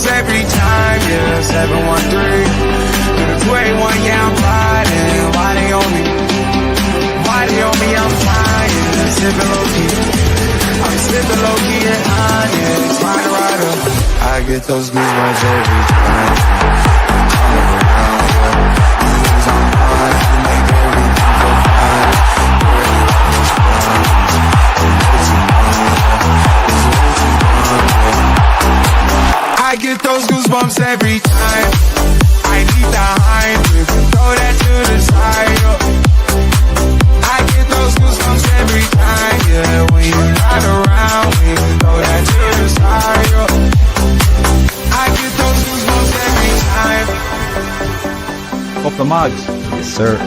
goosebumps every time, yeah, 713. To the 281, yeah, I'm riding. Why they on me? Why they on me? I'm flying. Sipping low key. I'm sipping low key and honest. Rider, rider. I get those goosebumps every time. I'm around, yeah. Things I'm on, you make everything feel fine. I get those goosebumps every time. I need the high, throw that to the side. I get those goosebumps every time, yeah. When you're not around, we can throw that to the side. I get those goosebumps every time. Up the mags. Yes, sir.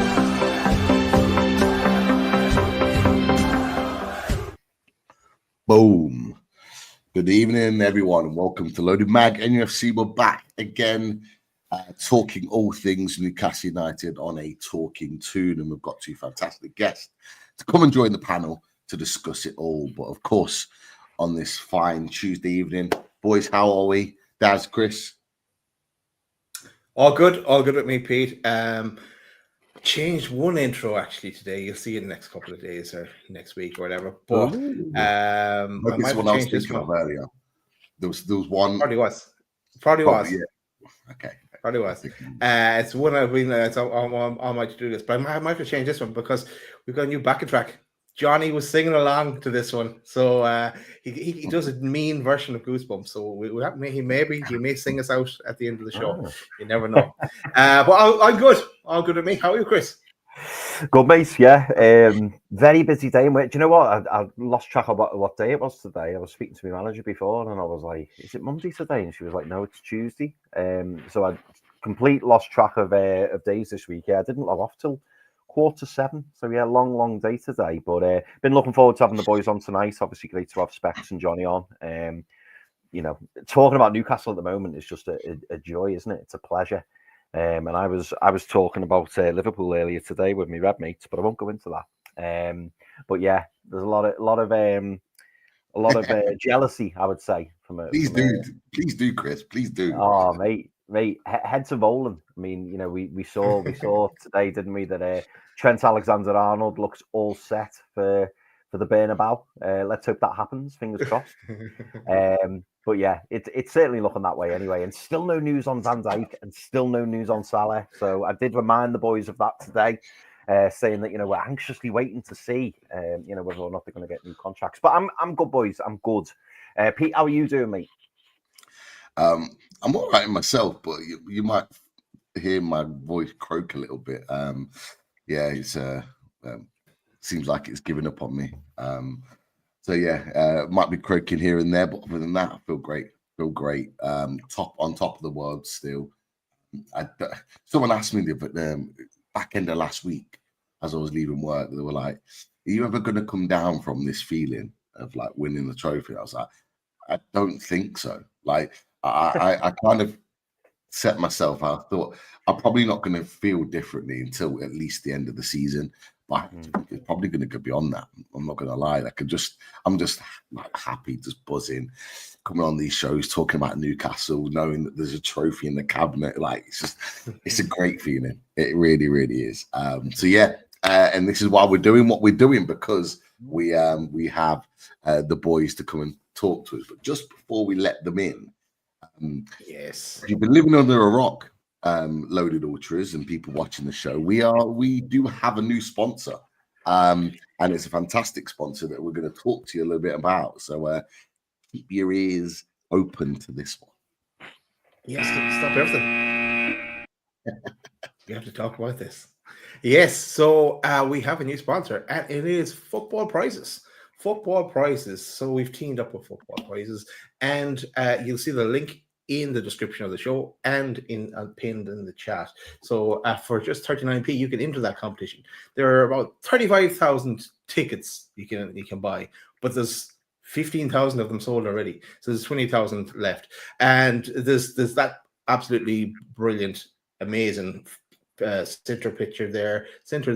Boom. Good evening, everyone. Welcome to Loaded Mag NUFC. We're back again, talking all things Newcastle United on a talking tune, and we've got two fantastic guests to come and join the panel to discuss it all. But of course, on this fine Tuesday evening, boys, how are we? Daz, Chris? All good with me, Pete. Changed one intro actually today. You'll see it in the next couple of days or next week or whatever. But I might have changed this one earlier. There was one. Probably was. Yeah. Okay. Probably was. It's one I've been on my to-do list, but I might have changed this one because we've got a new backing track. Johnny was singing along to this one, so he does a mean version of Goosebumps. So he may sing us out at the end of the show. Oh. You never know. But I'm good. All good with me. How are you, Chris? Good, mate. Yeah. Very busy day. Do you know what? I lost track of what day it was today. I was speaking to my manager before, and I was like, "Is it Monday today?" And she was like, "No, it's Tuesday." So I completely lost track of days this week. Yeah, I didn't log off till 7:15. So yeah, long day today. But been looking forward to having the boys on tonight. Obviously, great to have Specs and Johnny on. You know, talking about Newcastle at the moment is just a joy, isn't it? It's a pleasure. And I was talking about Liverpool earlier today with my red mates, but I won't go into that. But yeah, there's a lot of jealousy, I would say. Please do, Chris. Please do. Oh, mate, heads are rolling. I mean, you know, we saw today, didn't we, that Trent Alexander-Arnold looks all set for the Bernabeu. Let's hope that happens. Fingers crossed. But yeah, it's certainly looking that way anyway. And still no news on Van Dijk and still no news on Salah. So I did remind the boys of that today, saying that, you know, we're anxiously waiting to see, you know, whether or not they're going to get new contracts. But I'm good, boys. I'm good. Pete, how are you doing, mate? I'm all right myself, but you might hear my voice croak a little bit. Yeah, it's seems like it's given up on me. So yeah, might be croaking here and there, but other than that, I feel great. On top of the world still. Someone asked me the back end of last week as I was leaving work. They were like, "Are you ever going to come down from this feeling of like winning the trophy?" I was like, "I don't think so." Like I kind of set myself out. I thought I'm probably not going to feel differently until at least the end of the season. But it's probably going to go beyond that. I'm not going to lie. I'm just like happy, just buzzing, coming on these shows, talking about Newcastle, knowing that there's a trophy in the cabinet. Like it's a great feeling. It really, really is. So yeah, and this is why we're doing what we're doing, because we have the boys to come and talk to us. But just before we let them in, yes, you've been living under a rock. Loaded Ultras and people watching the show, we do have a new sponsor, and it's a fantastic sponsor that we're going to talk to you a little bit about. So keep your ears open to this one. Yes, stop everything. You have to talk about this. Yes, so we have a new sponsor, and it is Football Prizes. Football Prizes. So we've teamed up with Football Prizes, and you'll see the link in the description of the show and pinned in the chat. So for just 39p, you can enter that competition. There are about 35,000 tickets you can buy, but there's 15,000 of them sold already. So there's 20,000 left, and there's that absolutely brilliant, amazing center of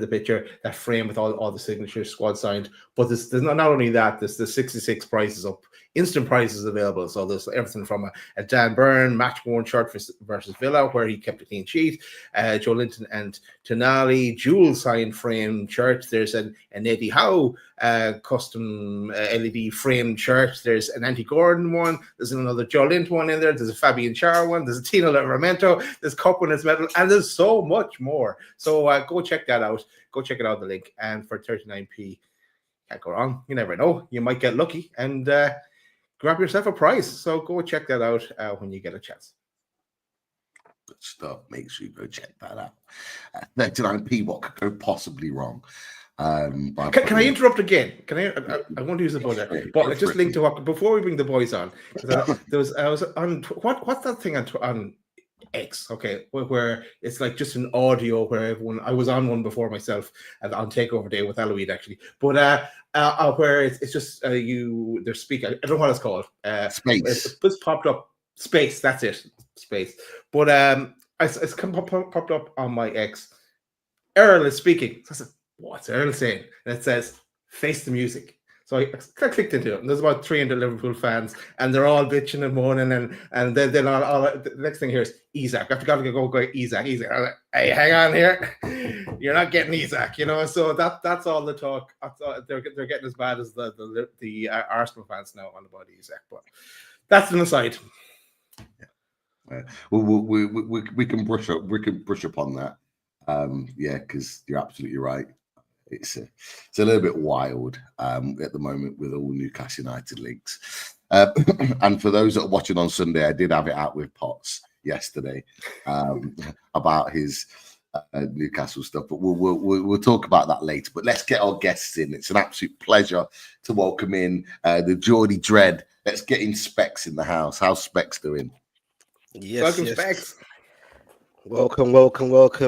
the picture, that frame with all the signatures, squad signed. But there's not only that, there's the 66 prizes up instant prizes available. So there's everything from a Dan Byrne match-worn shirt versus Villa, where he kept a clean sheet. Joe Linton and Tonali dual sign frame shirt. There's an Eddie Howe custom LED framed shirt. There's an Andy Gordon one. There's another Joe Linton one in there. There's a Fabian Char one. There's a Tino Livramento. There's Cup Winners medal, and there's so much more. So go check that out. Go check it out, the link. And for 39p, can't go wrong. You never know. You might get lucky and grab yourself a prize. So go check that out when you get a chance. Good stuff. Make sure you go check that out. 39p, what could go possibly wrong? Can I interrupt again? I want to use the buzzer, but I just linked to what before we bring the boys on. I was on what's that thing on X? Okay, where it's like just an audio where everyone. I was on one before myself on Takeover Day with Eloise actually, but where it's just they're speaking. I don't know what it's called. Space. It's popped up. Space. That's it. Space. But it's popped up on my X. Earl is speaking. So I said, what's Earl saying? And it says, face the music. So I clicked into it, and there's about 300 Liverpool fans, and they're all bitching and moaning, and then all the next thing here is Isak. I've got to go Isak. I'm like, hey, hang on here. You're not getting Isak, you know? So that's all the talk. They're getting as bad as the Arsenal fans now on about Isak, but that's an aside. Yeah. We can brush up on that. Because you're absolutely right. It's a little bit wild at the moment with all Newcastle United links. And for those that are watching on Sunday, I did have it out with Potts yesterday about his Newcastle stuff, but we'll talk about that later. But let's get our guests in. It's an absolute pleasure to welcome in the Geordie Dread. Let's get in Specs in the house. How's Specs doing? Yes, Welcome, yes. Specs. Welcome.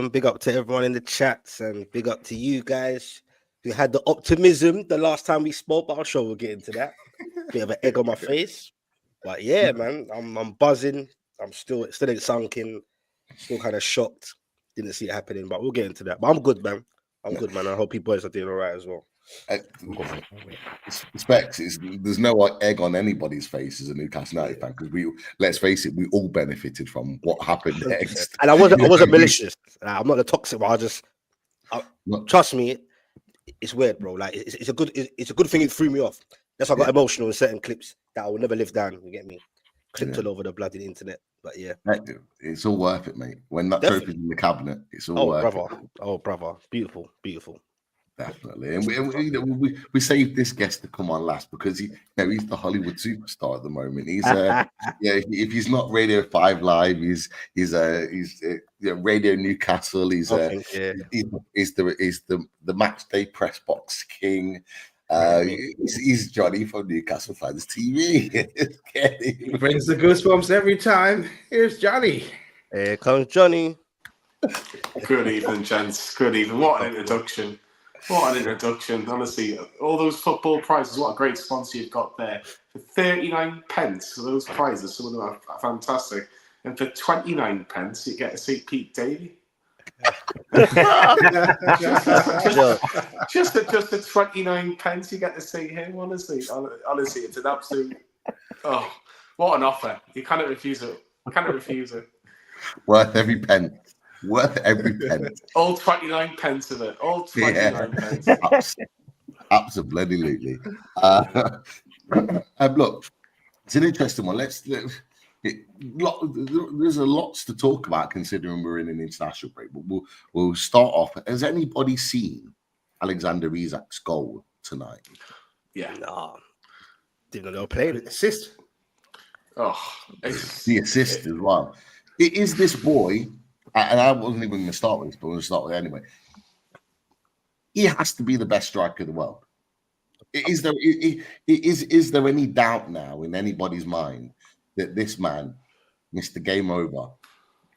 Big up to everyone in the chats and big up to you guys who had the optimism the last time we spoke, but I'm sure we'll get into that. Bit of an egg on my face. But yeah, man, I'm buzzing. I'm still ain't sunk in, still kind of shocked. Didn't see it happening, but we'll get into that. But I'm good, man. I hope you boys are doing all right as well. Specs, there's no egg on anybody's face as a Newcastle United fan, because let's face it, we all benefited from what happened next. And I wasn't malicious. I'm not the toxic one. Trust me, it's weird, bro. Like it's a good thing it threw me off. That's why I got emotional in certain clips that I will never live down. You get me? Clipped all over the bloody internet. But yeah, it's all worth it, mate. When that trophy's in the cabinet, it's all worth it. Oh, brother, beautiful. Definitely, and we saved this guest to come on last because he's the Hollywood superstar at the moment. He's if he's not Radio 5 Live, he's Radio Newcastle. He's the match day press box king. He's Johnny from Newcastle Fans TV. He brings the goosebumps every time. Here's Johnny. Here comes Johnny. Good evening, gents. Good evening. What an introduction. Honestly, all those football prizes, what a great sponsor you've got there. For 39 pence, those prizes, some of them are fantastic. And for 29 pence, you get to see Pete Davey. just at 29 pence, you get to see him. Honestly, it's an absolute. Oh, what an offer! You cannot refuse it. Worth every pence. All 29 pence of it. All 29 pence. Absolutely. Look, it's an interesting one. There's a lots to talk about considering we're in an international break. But we'll start off. Has anybody seen Alexander Isak's goal tonight? Yeah. No. Didn't know they were playing. Assist. Oh, the assist as well. Is this boy? And I wasn't even going to start with this, but I'm going to start with it anyway. He has to be the best striker in the world. Is there any doubt now in anybody's mind that this man, Mr. Game Over,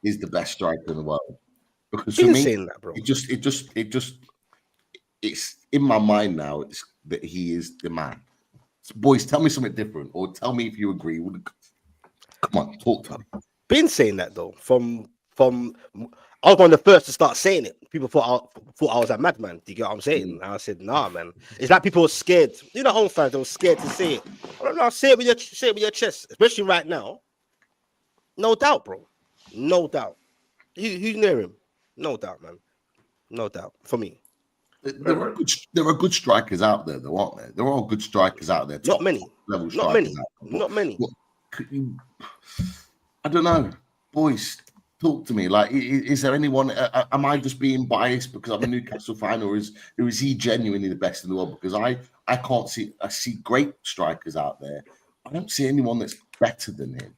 is the best striker in the world? Because for me, saying that, bro. It's in my mind now. It's that he is the man. So boys, tell me something different, or tell me if you agree. Come on, talk to me. Been saying that though from I was one of the first to start saying it. People thought I was a madman. Do you get what I'm saying? And I said, nah, man. It's like people were scared. You know, home fans, they were scared to say it. I don't know. Say it with your chest, especially right now. No doubt, bro. No doubt. Who's near him? No doubt, man. No doubt for me. There are good strikers out there, though, aren't there? There are all good strikers out there. Not many. Level Not strikers many. out there. Not many. I don't know, boys. Talk to me. Like, is there anyone? Am I just being biased because I'm a Newcastle fan, or is he genuinely the best in the world? Because I can't see. I see great strikers out there. I don't see anyone that's better than him.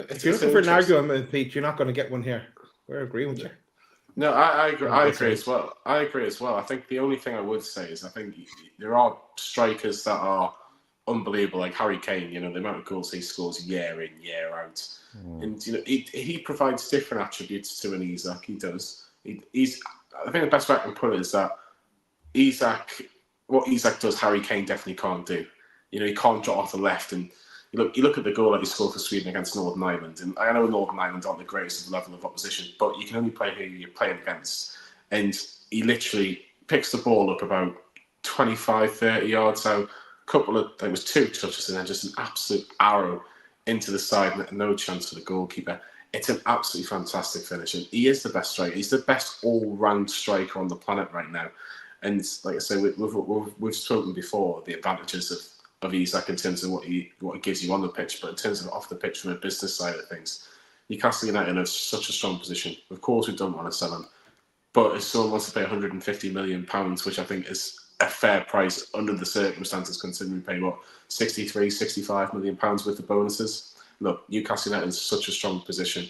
If you're looking for an argument, Pete, you're not going to get one here. We're agreeing with you. No, I agree. I agree as well. I think the only thing I would say is I think there are strikers that are unbelievable, like Harry Kane. You know, the amount of goals he scores year in, year out, and you know he provides different attributes to an Isak. He does. He's. I think the best way I can put it is that what Isak does, Harry Kane definitely can't do. You know, he can't drop off the left and. You look at the goal that he scored for Sweden against Northern Ireland, and I know Northern Ireland aren't the greatest level of opposition, but you can only play who you're playing against. And he literally picks the ball up about 25, 30 yards out, there was 2 touches, and then just an absolute arrow into the side, and no chance for the goalkeeper. It's an absolutely fantastic finish, and he is the best striker. He's the best all-round striker on the planet right now. And like I say, we've spoken before the advantages of Isak in terms of what he gives you on the pitch, but in terms of off the pitch from a business side of things, Newcastle United are such a strong position. Of course, we don't want to sell him, but if someone wants to pay £150 million, which I think is a fair price under the circumstances, considering we pay 65 million pounds worth of bonuses. Look, Newcastle United is such a strong position.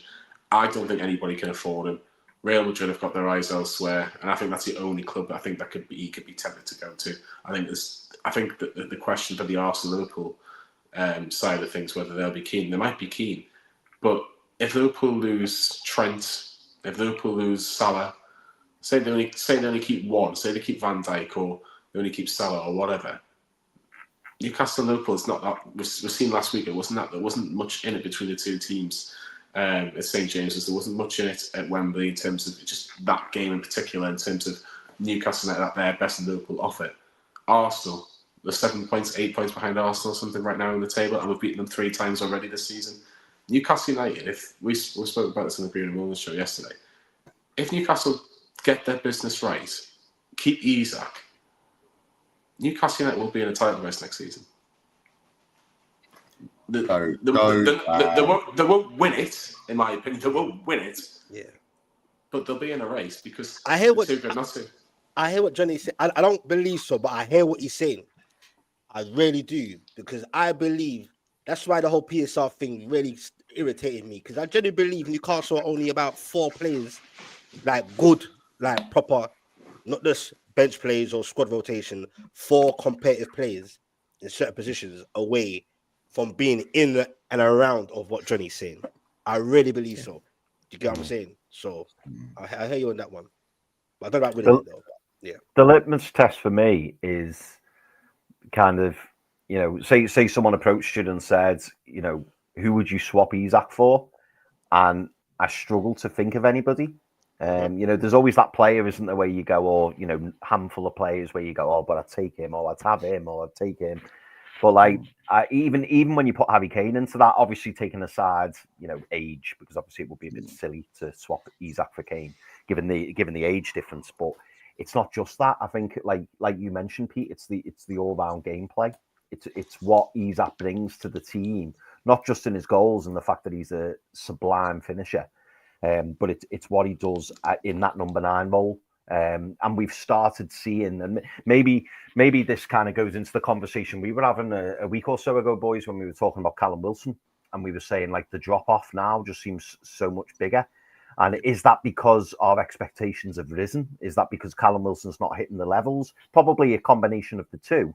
I don't think anybody can afford him. Real Madrid have got their eyes elsewhere, and I think that's the only club I think he could be tempted to go to. I think that the question for the Arsenal-Liverpool side of things, whether they'll be keen, they might be keen. But if Liverpool lose Trent, if Liverpool lose Salah, say they only keep one, say they keep Van Dijk or they only keep Salah or whatever. Newcastle and Liverpool, it's not that. We've seen last week, there wasn't much in it between the two teams at St James's. There wasn't much in it at Wembley in terms of just that game in particular, in terms of Newcastle at their best and Liverpool off it. Arsenal, they're 8 points behind Arsenal or something right now in the table, and we've beaten them 3 times already this season. Newcastle United, if we spoke about this on the Green and Williams show yesterday, if Newcastle get their business right, keep Isak, Newcastle United will be in a title race next season. They won't win it, in my opinion. They won't win it. Yeah. But they'll be in a race because I hear what too good not to. I hear what Johnny's saying. I don't believe so, but I hear what he's saying. I really do, because I believe that's why the whole PSR thing really irritated me, because I genuinely believe Newcastle are only about 4 players, like good, like proper, not just bench players or squad rotation, 4 competitive players in certain positions away from being in and around of what Johnny's saying. I really believe so. Do you get what I'm saying? So I hear you on that one. But I don't know about winning it though. Yeah. The litmus test for me is kind of, say someone approached you and said, who would you swap Isak for? And I struggle to think of anybody. There's always that player, isn't there, where you go, or, handful of players where you go, oh, but I'd take him, or I'd have him, or I'd take him. But like, even when you put Harry Kane into that, obviously taking aside, age, because obviously it would be a bit silly to swap Isak for Kane, given the age difference. But it's not just that. I think, like you mentioned, Pete, it's the all-round gameplay. It's what Isak brings to the team, not just in his goals and the fact that he's a sublime finisher, but it's what he does in that number 9 role. And we've started seeing, and maybe this kind of goes into the conversation we were having a week or so ago, boys, when we were talking about Callum Wilson, and we were saying like the drop off now just seems so much bigger. And is that because our expectations have risen? Is that because Callum Wilson's not hitting the levels? Probably a combination of the two.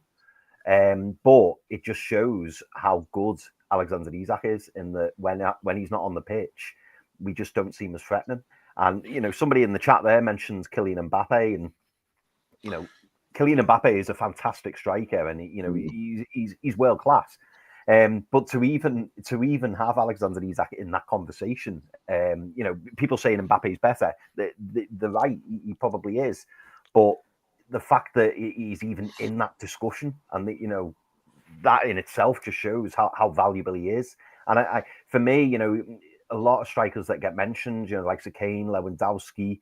But it just shows how good Alexander Isak is in that when he's not on the pitch, we just don't seem as threatening. And, somebody in the chat there mentions Kylian Mbappe, and, Kylian Mbappe is a fantastic striker, and, he's world class. But to even have Alexander Isak in that conversation, people saying Mbappe's better, they're right, he probably is. But the fact that he's even in that discussion, and that in itself just shows how valuable he is. And for me, a lot of strikers that get mentioned, like Kane, Lewandowski,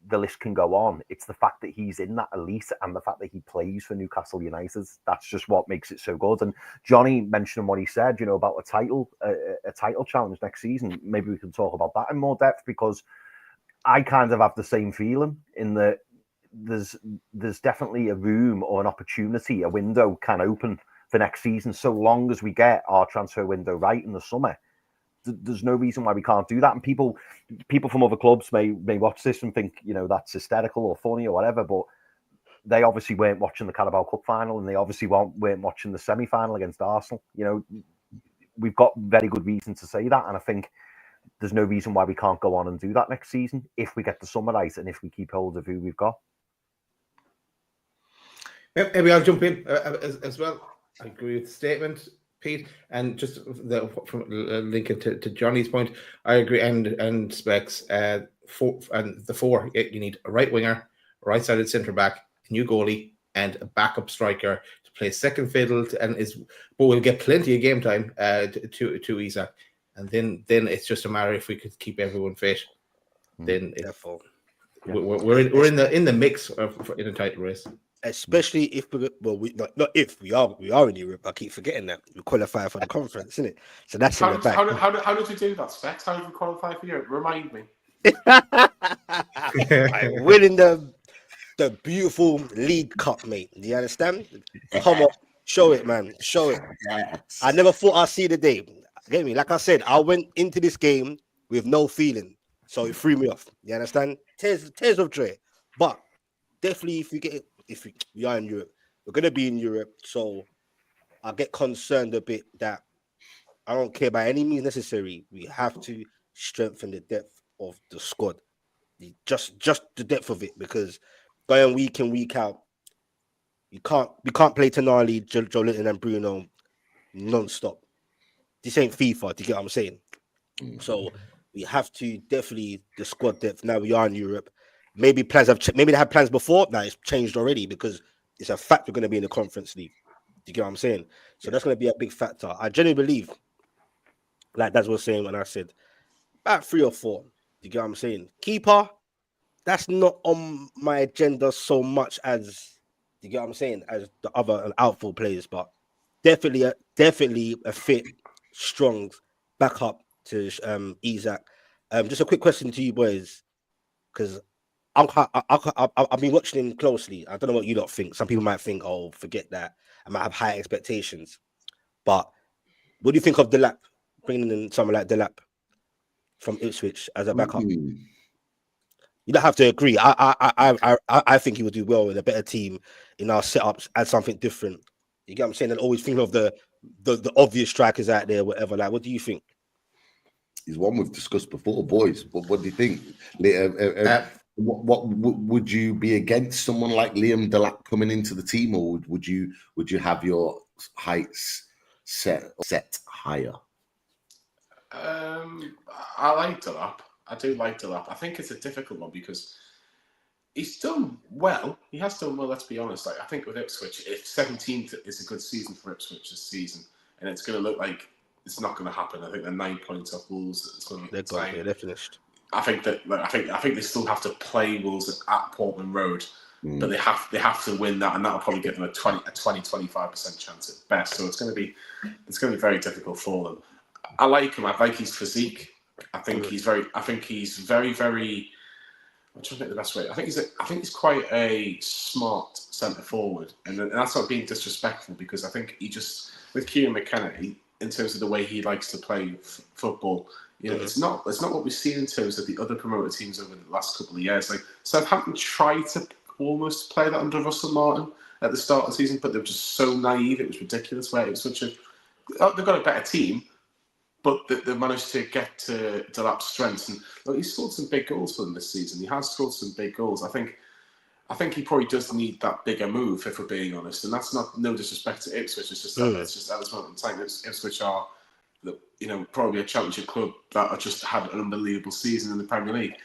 the list can go on. It's the fact that he's in that elite and the fact that he plays for Newcastle United. That's just what makes it so good. And Johnny mentioned what he said, about a title challenge next season. Maybe we can talk about that in more depth, because I kind of have the same feeling in that there's definitely a room or an opportunity, a window can open for next season, so long as we get our transfer window right in the summer. There's no reason why we can't do that. And people from other clubs may watch this and think, that's hysterical or funny or whatever, but they obviously weren't watching the Carabao Cup final, and they obviously weren't watching the semi-final against Arsenal. We've got very good reason to say that, and I think there's no reason why we can't go on and do that next season if we get the summer right and if we keep hold of who we've got. Maybe I'll jump in as well. I agree with the statement, Pete, and just from linking to Johnny's point, I agree. And Specs, the four, you need a right winger, right-sided centre back, a new goalie, and a backup striker to play second fiddle, but we'll get plenty of game time to Isak, and then it's just a matter if we could keep everyone fit. Then we're in the mix in a title race. Especially if we are in Europe. I keep forgetting that we qualify for the conference, isn't it? So that's in the back. How did we do that, Specs? How did we qualify for Europe? Remind me. By winning the beautiful League Cup, mate. Do you understand? Come on, show it, man. Show it. Yes. I never thought I'd see the day. Get me? Like I said, I went into this game with no feeling, so it threw me off. You understand? Tears of joy. But definitely, if we are in Europe, we're going to be in Europe. So I get concerned a bit that I don't care by any means necessary. We have to strengthen the depth of the squad, just the depth of it, because going week in, week out, we can't play Tonali, Joelinton, and Bruno non-stop. This ain't FIFA. Do you get what I'm saying? So we have to definitely the squad depth. Now we are in Europe. Maybe plans have maybe they had plans before. Now it's changed already because it's a fact we're going to be in the Conference League. Do you get what I'm saying? So that's going to be a big factor. I genuinely believe, like that's what I was saying when I said about 3 or 4. Do you get what I'm saying? Keeper, that's not on my agenda so much as, do you get what I'm saying, as the other outfield players, but definitely a fit, strong backup to Isak. Just a quick question to you boys, because I've been watching him closely. I don't know what you lot think. Some people might think, oh, forget that. I might have high expectations. But what do you think of Delap? Bringing in someone like Delap from Ipswich as a backup. You don't have to agree. I think he would do well with a better team in our setups, add something different. You get what I'm saying? And always think of the obvious strikers out there, whatever. Like, what do you think? He's one we've discussed before, boys. What do you think? What would you be against someone like Liam Delap coming into the team, or would you have your heights set higher? I like Delap. I do like Delap. I think it's a difficult one because he's done well. He has done well, let's be honest. Like, I think with Ipswich, if 17th is a good season for Ipswich this season, and it's going to look like it's not going to happen. I think they're 9 points off Wolves. It's going to be they're finished. I think they still have to play Wolves at Portman Road, but they have to win that, and that'll probably give them a 20-25% chance at best. So it's going to be very difficult for them. I like him. I like his physique. I think he's very. I'm trying to think the best way. I think he's quite a smart centre forward, and that's not being disrespectful because I think he just with Kieran McKenna in terms of the way he likes to play football. You know, it's not what we've seen in terms of the other promoted teams over the last couple of years. Like Southampton tried to almost play that under Russell Martin at the start of the season, but they were just so naive. It was ridiculous. Where it was they've got a better team, but they managed to get to Delap's strengths. And look, he scored some big goals for them this season. He has scored some big goals. I think I think he probably does need that bigger move, if we're being honest. And that's not no disrespect to Ipswich. It's just that it's just at this moment in time, Ipswich are, probably a championship club that have just had an unbelievable season in the Premier League.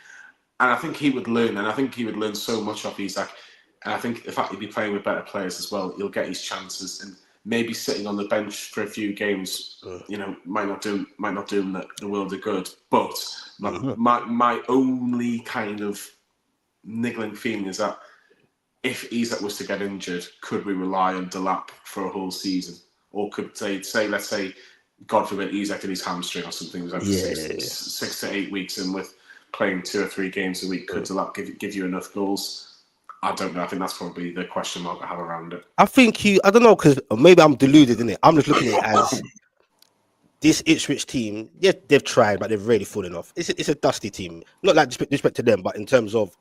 And I think he would learn, so much off Isak. And I think the fact he'd be playing with better players as well, he'll get his chances. And maybe sitting on the bench for a few games, might not do him the world of good. But my only kind of niggling feeling is that if Isak was to get injured, could we rely on Delap for a whole season? Or could let's say, God forbid, Isak did his hamstring or something, was over 6 to 8 weeks, and with playing 2 or 3 games a week, could Delap give you enough goals? I don't know. I think that's probably the question mark I have around it. I think I don't know, because maybe I'm deluded in it. I'm just looking at it as this Ipswich team. Yeah, they've tried, but they've really fallen off. It's a dusty team. Not like disrespect to them, but in terms of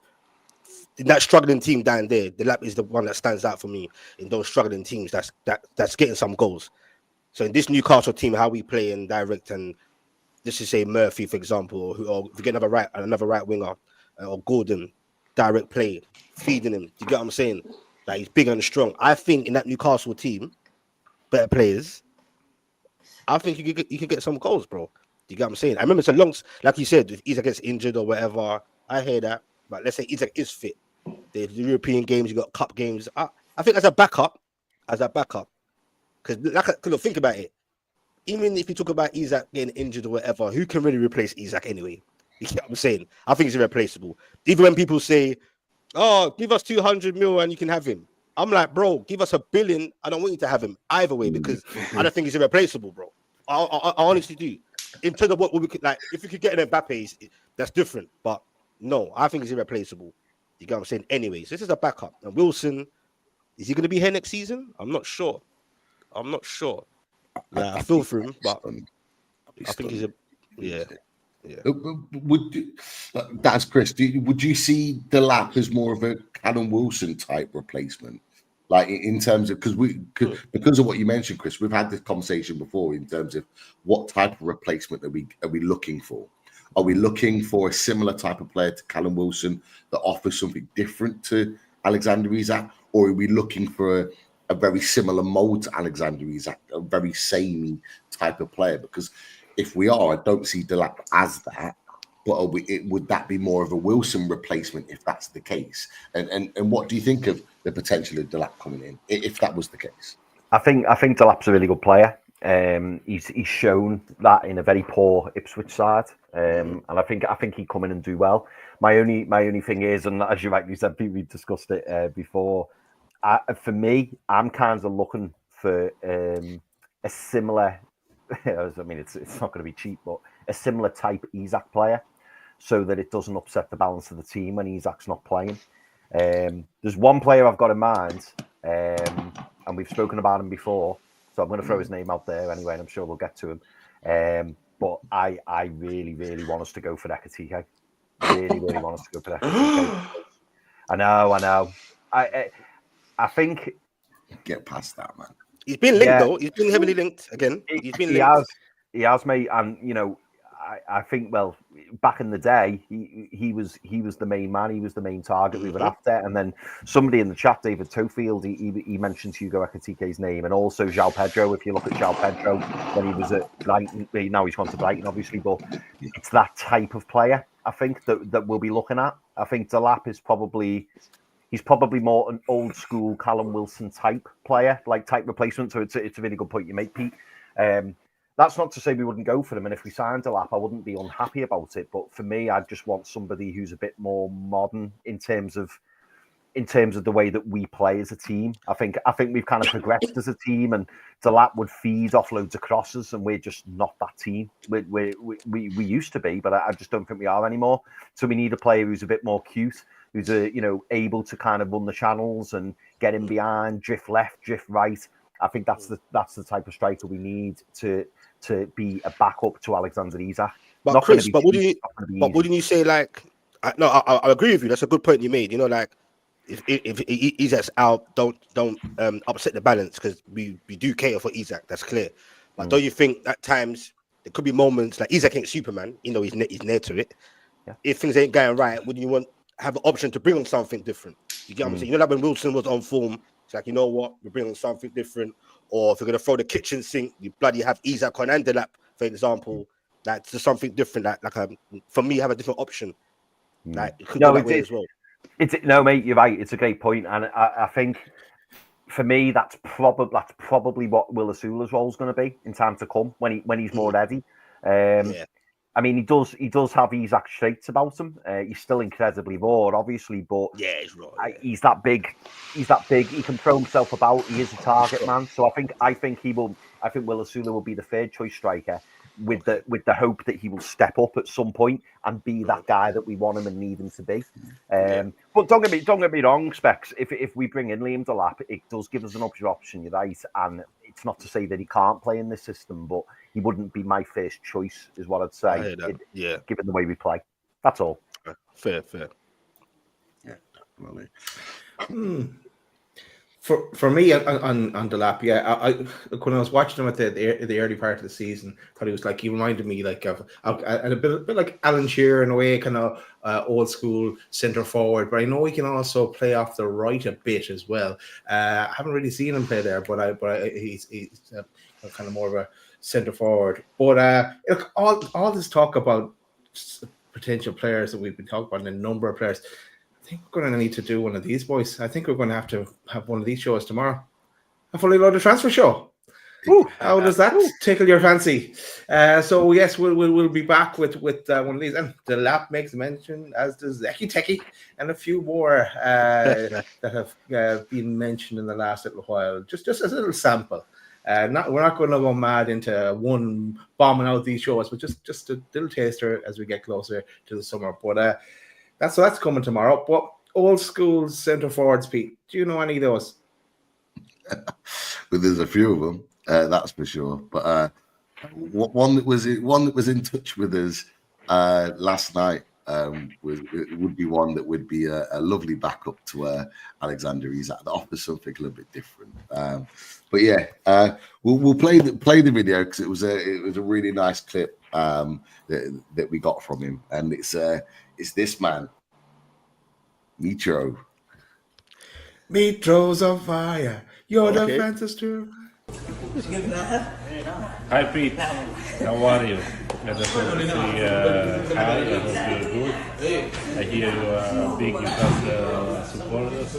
that struggling team down there, the Lap is the one that stands out for me in those struggling teams. That's getting some goals. So in this Newcastle team, how we play and direct, and just to say Murphy, for example, or if we get another right winger, or Gordon, direct play, feeding him. Do you get what I'm saying? Like, he's big and strong. I think in that Newcastle team, better players, I think you could get some goals, bro. Do you get what I'm saying? I remember it's a long, like you said, if Isak gets injured or whatever, I hear that. But let's say Isak is fit. There's European games, you got cup games. I think as a backup, because think about it. Even if you talk about Isak getting injured or whatever, who can really replace Isak anyway? You get what I'm saying? I think he's irreplaceable. Even when people say, "Oh, give us 200 mil and you can have him," I'm like, bro, give us $1 billion. I don't want you to have him either way, because I don't think he's irreplaceable, bro. I honestly do. In terms of what we could, like, if we could get an Mbappe, that's different. But no, I think he's irreplaceable. You get what I'm saying? Anyways, this is a backup. And Wilson, is he going to be here next season? I'm not sure. Yeah, I feel for him, but I think he's yeah. That's Chris. Would you see Delap as more of a Callum Wilson type replacement, like in terms of because of what you mentioned, Chris? We've had this conversation before in terms of what type of replacement are we looking for? Are we looking for a similar type of player to Callum Wilson that offers something different to Alexander Isak, or are we looking for a very similar mold to Alexander Isak, a very samey type of player? Because if we are, I don't see Delap as that. But would that be more of a Wilson replacement if that's the case? And what do you think of the potential of Delap coming in if that was the case? I think Delap's a really good player. He's shown that in a very poor Ipswich side, and I think he'd come in and do well. My only thing is, and as you rightly said, we discussed it before. For me, I'm kind of looking for a similar. I mean, it's not going to be cheap, but a similar type Isak player, so that it doesn't upset the balance of the team when Isak's not playing. There's one player I've got in mind, and we've spoken about him before, so I'm going to throw his name out there anyway, and I'm sure we'll get to him. But I really, really want us to go for Ekatike. Really, really want us to go for Ekatike. I know. I think get past that, man. He's been linked though. He's been heavily linked again. He's been linked. He has, mate. And I think, well, back in the day, he was the main man. He was the main target we were after. And then somebody in the chat, David Tofield, he mentioned Hugo Ekatike's name, and also João Pedro. If you look at João Pedro when he was at Brighton, now he's gone to Brighton, obviously, but it's that type of player I think that we'll be looking at. I think Delap is he's probably more an old school Callum Wilson type player, like type replacement. So it's a really good point you make, Pete. That's not to say we wouldn't go for him. And if we signed Delap, I wouldn't be unhappy about it. But for me, I just want somebody who's a bit more modern in terms of the way that we play as a team. I think we've kind of progressed as a team, and Delap would feed off loads of crosses, and we're just not that team. We used to be, but I just don't think we are anymore. So we need a player who's a bit more cute, who's able to kind of run the channels and get in behind, drift left, drift right. I think that's the type of striker we need to be a backup to Alexander Isak. But Chris, wouldn't you say, like, I agree with you. That's a good point you made. Like, if Isak's out, don't upset the balance, because we do cater for Isak. That's clear. But don't you think at times there could be moments like Isak ain't Superman? He's near to it. Yeah. If things ain't going right, wouldn't you have an option to bring on something different? You get what I'm saying? You know, like when Wilson was on form, it's like, you know what, we're bringing something different. Or if you're gonna throw the kitchen sink, you bloody have Isak on Andelap, for example. Like just something different. For me, have a different option. Like it could go that way as well. No, mate, you're right. It's a great point, and I think for me that's probably what Will Asula's role is going to be in time to come when he's more ready. I mean, he does have Isak traits about him. He's still incredibly raw, obviously, but he's raw. He's that big. He can throw himself about. He is a target man. So I think Will Asula will be the third choice striker with the hope that he will step up at some point and be that guy that we want him and need him to be. But don't get me wrong, Specs. If we bring in Liam Delap, it does give us an option. You're right, and it's not to say that he can't play in this system, but he wouldn't be my first choice, is what I'd say. Given the way we play, that's all. Fair. Yeah, definitely. For me on Delap, I when I was watching him at the early part of the season, I thought he was like, he reminded me like of a bit like Alan Shearer in a way, kind of old school centre forward. But I know he can also play off the right a bit as well. I haven't really seen him play there, but he's kind of more of a centre forward. But look, all this talk about potential players that we've been talking about, and a number of players. I think we're going to need to do one of these, boys. I think we're going to have one of these shows tomorrow. A fully loaded transfer show. Ooh, how does that tickle your fancy? So yes, we'll be back with one of these. And the lap makes mention, as does Zeki Teki, and a few more that have been mentioned in the last little while. Just as a little sample. We're not going to go mad into one bombing out these shows, but just a little taster as we get closer to the summer. But that's coming tomorrow. But old school centre forwards, Pete, do you know any of those? Well, there's a few of them, that's for sure. But one that was in touch with us last night would be one that would be a lovely backup to Alexander Isak. That offers something a little bit different. But yeah, we'll play the video because it was a really nice clip that we got from him, and it's this man, Mitro. Mitro's on fire. You're the fantastic. Hi Pete, how are you? I just want to say hi, I hope you're good. I hear you are a big Newcastle supporter, so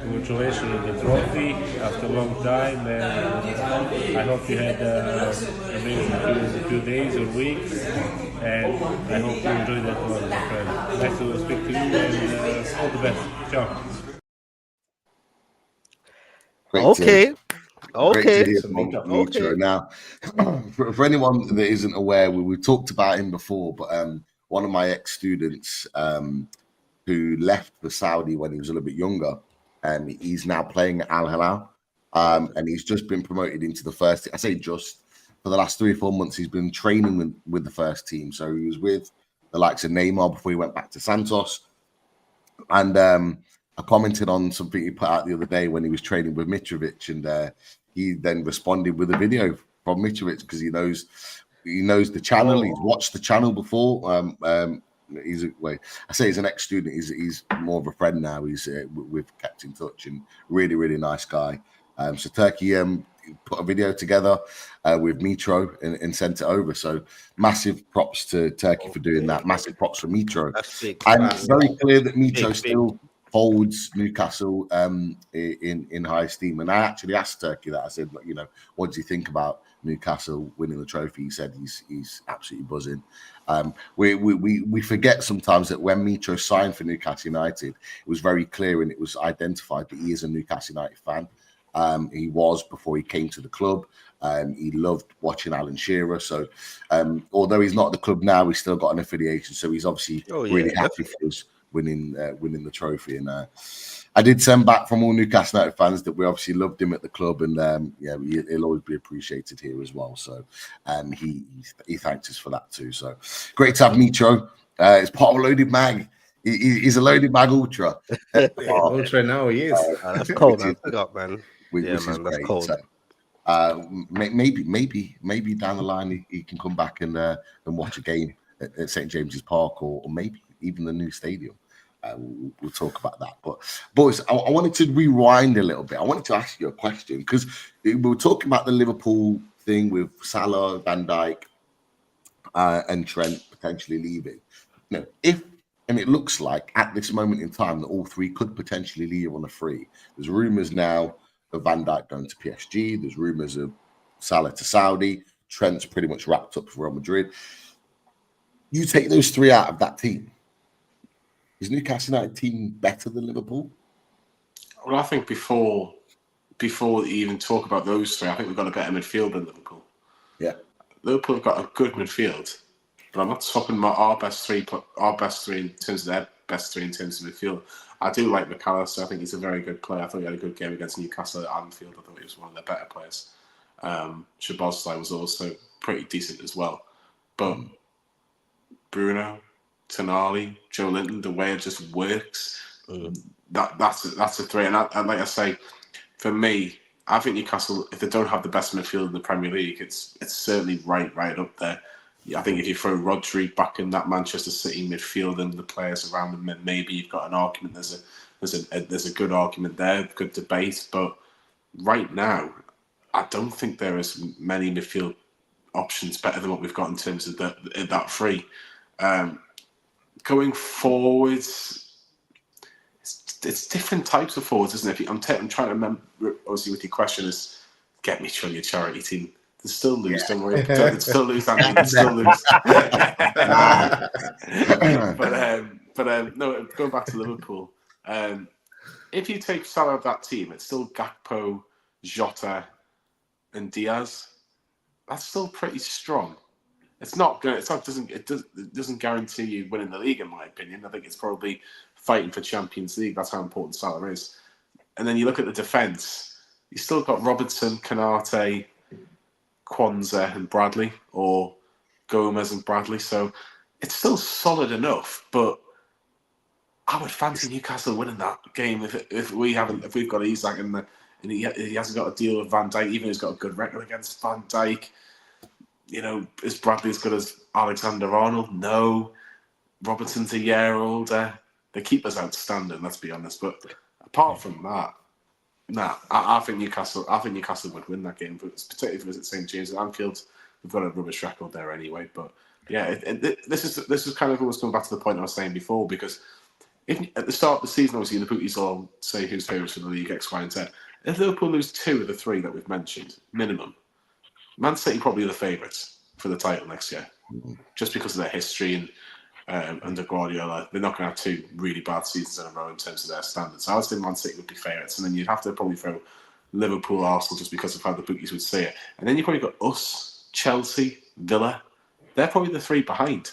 congratulations on the trophy after a long time, and I hope you had amazing few days or weeks, and I hope you enjoyed that one, my friend. Nice to speak to you, and all the best. Ciao. Okay. Great to hear from Mitro. Now, for anyone that isn't aware, we've talked about him before, but one of my ex-students who left for Saudi when he was a little bit younger, he's now playing at Al Hilal, and he's just been promoted into the first. I say just for the last 3 or 4 months, he's been training with the first team. So he was with the likes of Neymar before he went back to Santos, and I commented on something he put out the other day when he was training with Mitrovic, and he then responded with a video from Mitrovic because he knows the channel. He's watched the channel before. I say he's an ex-student. He's more of a friend now. We've kept in touch, and really, really nice guy. So Turkey put a video together with Mitro and sent it over. So massive props to Turkey for doing that. Massive props for Mitro. And it's very clear that Mitro still holds Newcastle in high esteem. And I actually asked Turkey that. I said, what do you think about Newcastle winning the trophy? He said he's absolutely buzzing. We forget sometimes that when Mitro signed for Newcastle United, it was very clear and it was identified that he is a Newcastle United fan. He was before he came to the club. He loved watching Alan Shearer. So although he's not at the club now, he's still got an affiliation. So he's obviously really happy for us winning the trophy. And I did send back from all Newcastle United fans that we obviously loved him at the club, and he'll always be appreciated here as well. So he thanked us for that too. So great to have Mitro. It's part of a loaded mag. He's a loaded mag ultra. Ultra now he is. That's cold, man. Man. Which is man, great. That's cold. So, maybe down the line he can come back and watch a game at St James's Park, or maybe even the new stadium. we'll talk about that. But boys, I wanted to rewind a little bit. I wanted to ask you a question because we were talking about the Liverpool thing with Salah, Van Dijk, and Trent potentially leaving. And it looks like at this moment in time that all three could potentially leave on a free. There's rumours now of Van Dijk going to PSG. There's rumours of Salah to Saudi. Trent's pretty much wrapped up for Real Madrid. You take those three out of that team. Is Newcastle United team better than Liverpool? Well, I think before you even talk about those three, I think we've got a better midfield than Liverpool. Yeah. Liverpool have got a good midfield, but I'm not swapping our best three in terms of their best three in terms of midfield. I do like McAllister. I think he's a very good player. I thought he had a good game against Newcastle at Anfield. I thought he was one of their better players. Szoboszlai was also pretty decent as well. But Bruno, Tonali, Joe Linton, the way it just works, that's a three. And like I say, for me, I think Newcastle, if they don't have the best midfield in the Premier League, it's certainly right up there. I think if you throw Rodri back in that Manchester City midfield and the players around them, maybe you've got an argument. There's a good argument there, good debate. But right now, I don't think there is many midfield options better than what we've got in terms of that three. Going forwards, it's different types of forwards, isn't it? I'm trying to remember. Obviously, with your question is, get me to your charity team. They still lose, don't worry. They still lose, Andy. They still lose. but no, going back to Liverpool, if you take Salah out of that team, it's still Gakpo, Jota, and Diaz. That's still pretty strong. It doesn't guarantee you winning the league, in my opinion. I think it's probably fighting for Champions League. That's how important Salah is. And then you look at the defence. You still got Robertson, Konate, Kwanzaa and Bradley, or Gomez and Bradley. So it's still solid enough, but I would fancy Newcastle winning that game if we've got Isak and he hasn't got a deal with Van Dijk, even though he's got a good record against Van Dijk. Is Bradley as good as Alexander-Arnold? No. Robertson's a year older. The keeper's outstanding, let's be honest. But apart from that, I think Newcastle would win that game, particularly if it was at St James' at Anfield. We've got a rubbish record there anyway. But yeah, this is kind of almost going back to the point I was saying before, because if at the start of the season, obviously the bookies all say who's favourites for the league, X, Y, and Z. If Liverpool lose 2 of the 3 that we've mentioned, minimum, Man City probably the favourites for the title next year, just because of their history and under Guardiola, they're not going to have 2 really bad seasons in a row in terms of their standards. So I would say Man City would be favourites, and then you'd have to probably throw Liverpool, Arsenal, just because of how the bookies would say it. And then you've probably got us, Chelsea, Villa. They're probably the 3 behind.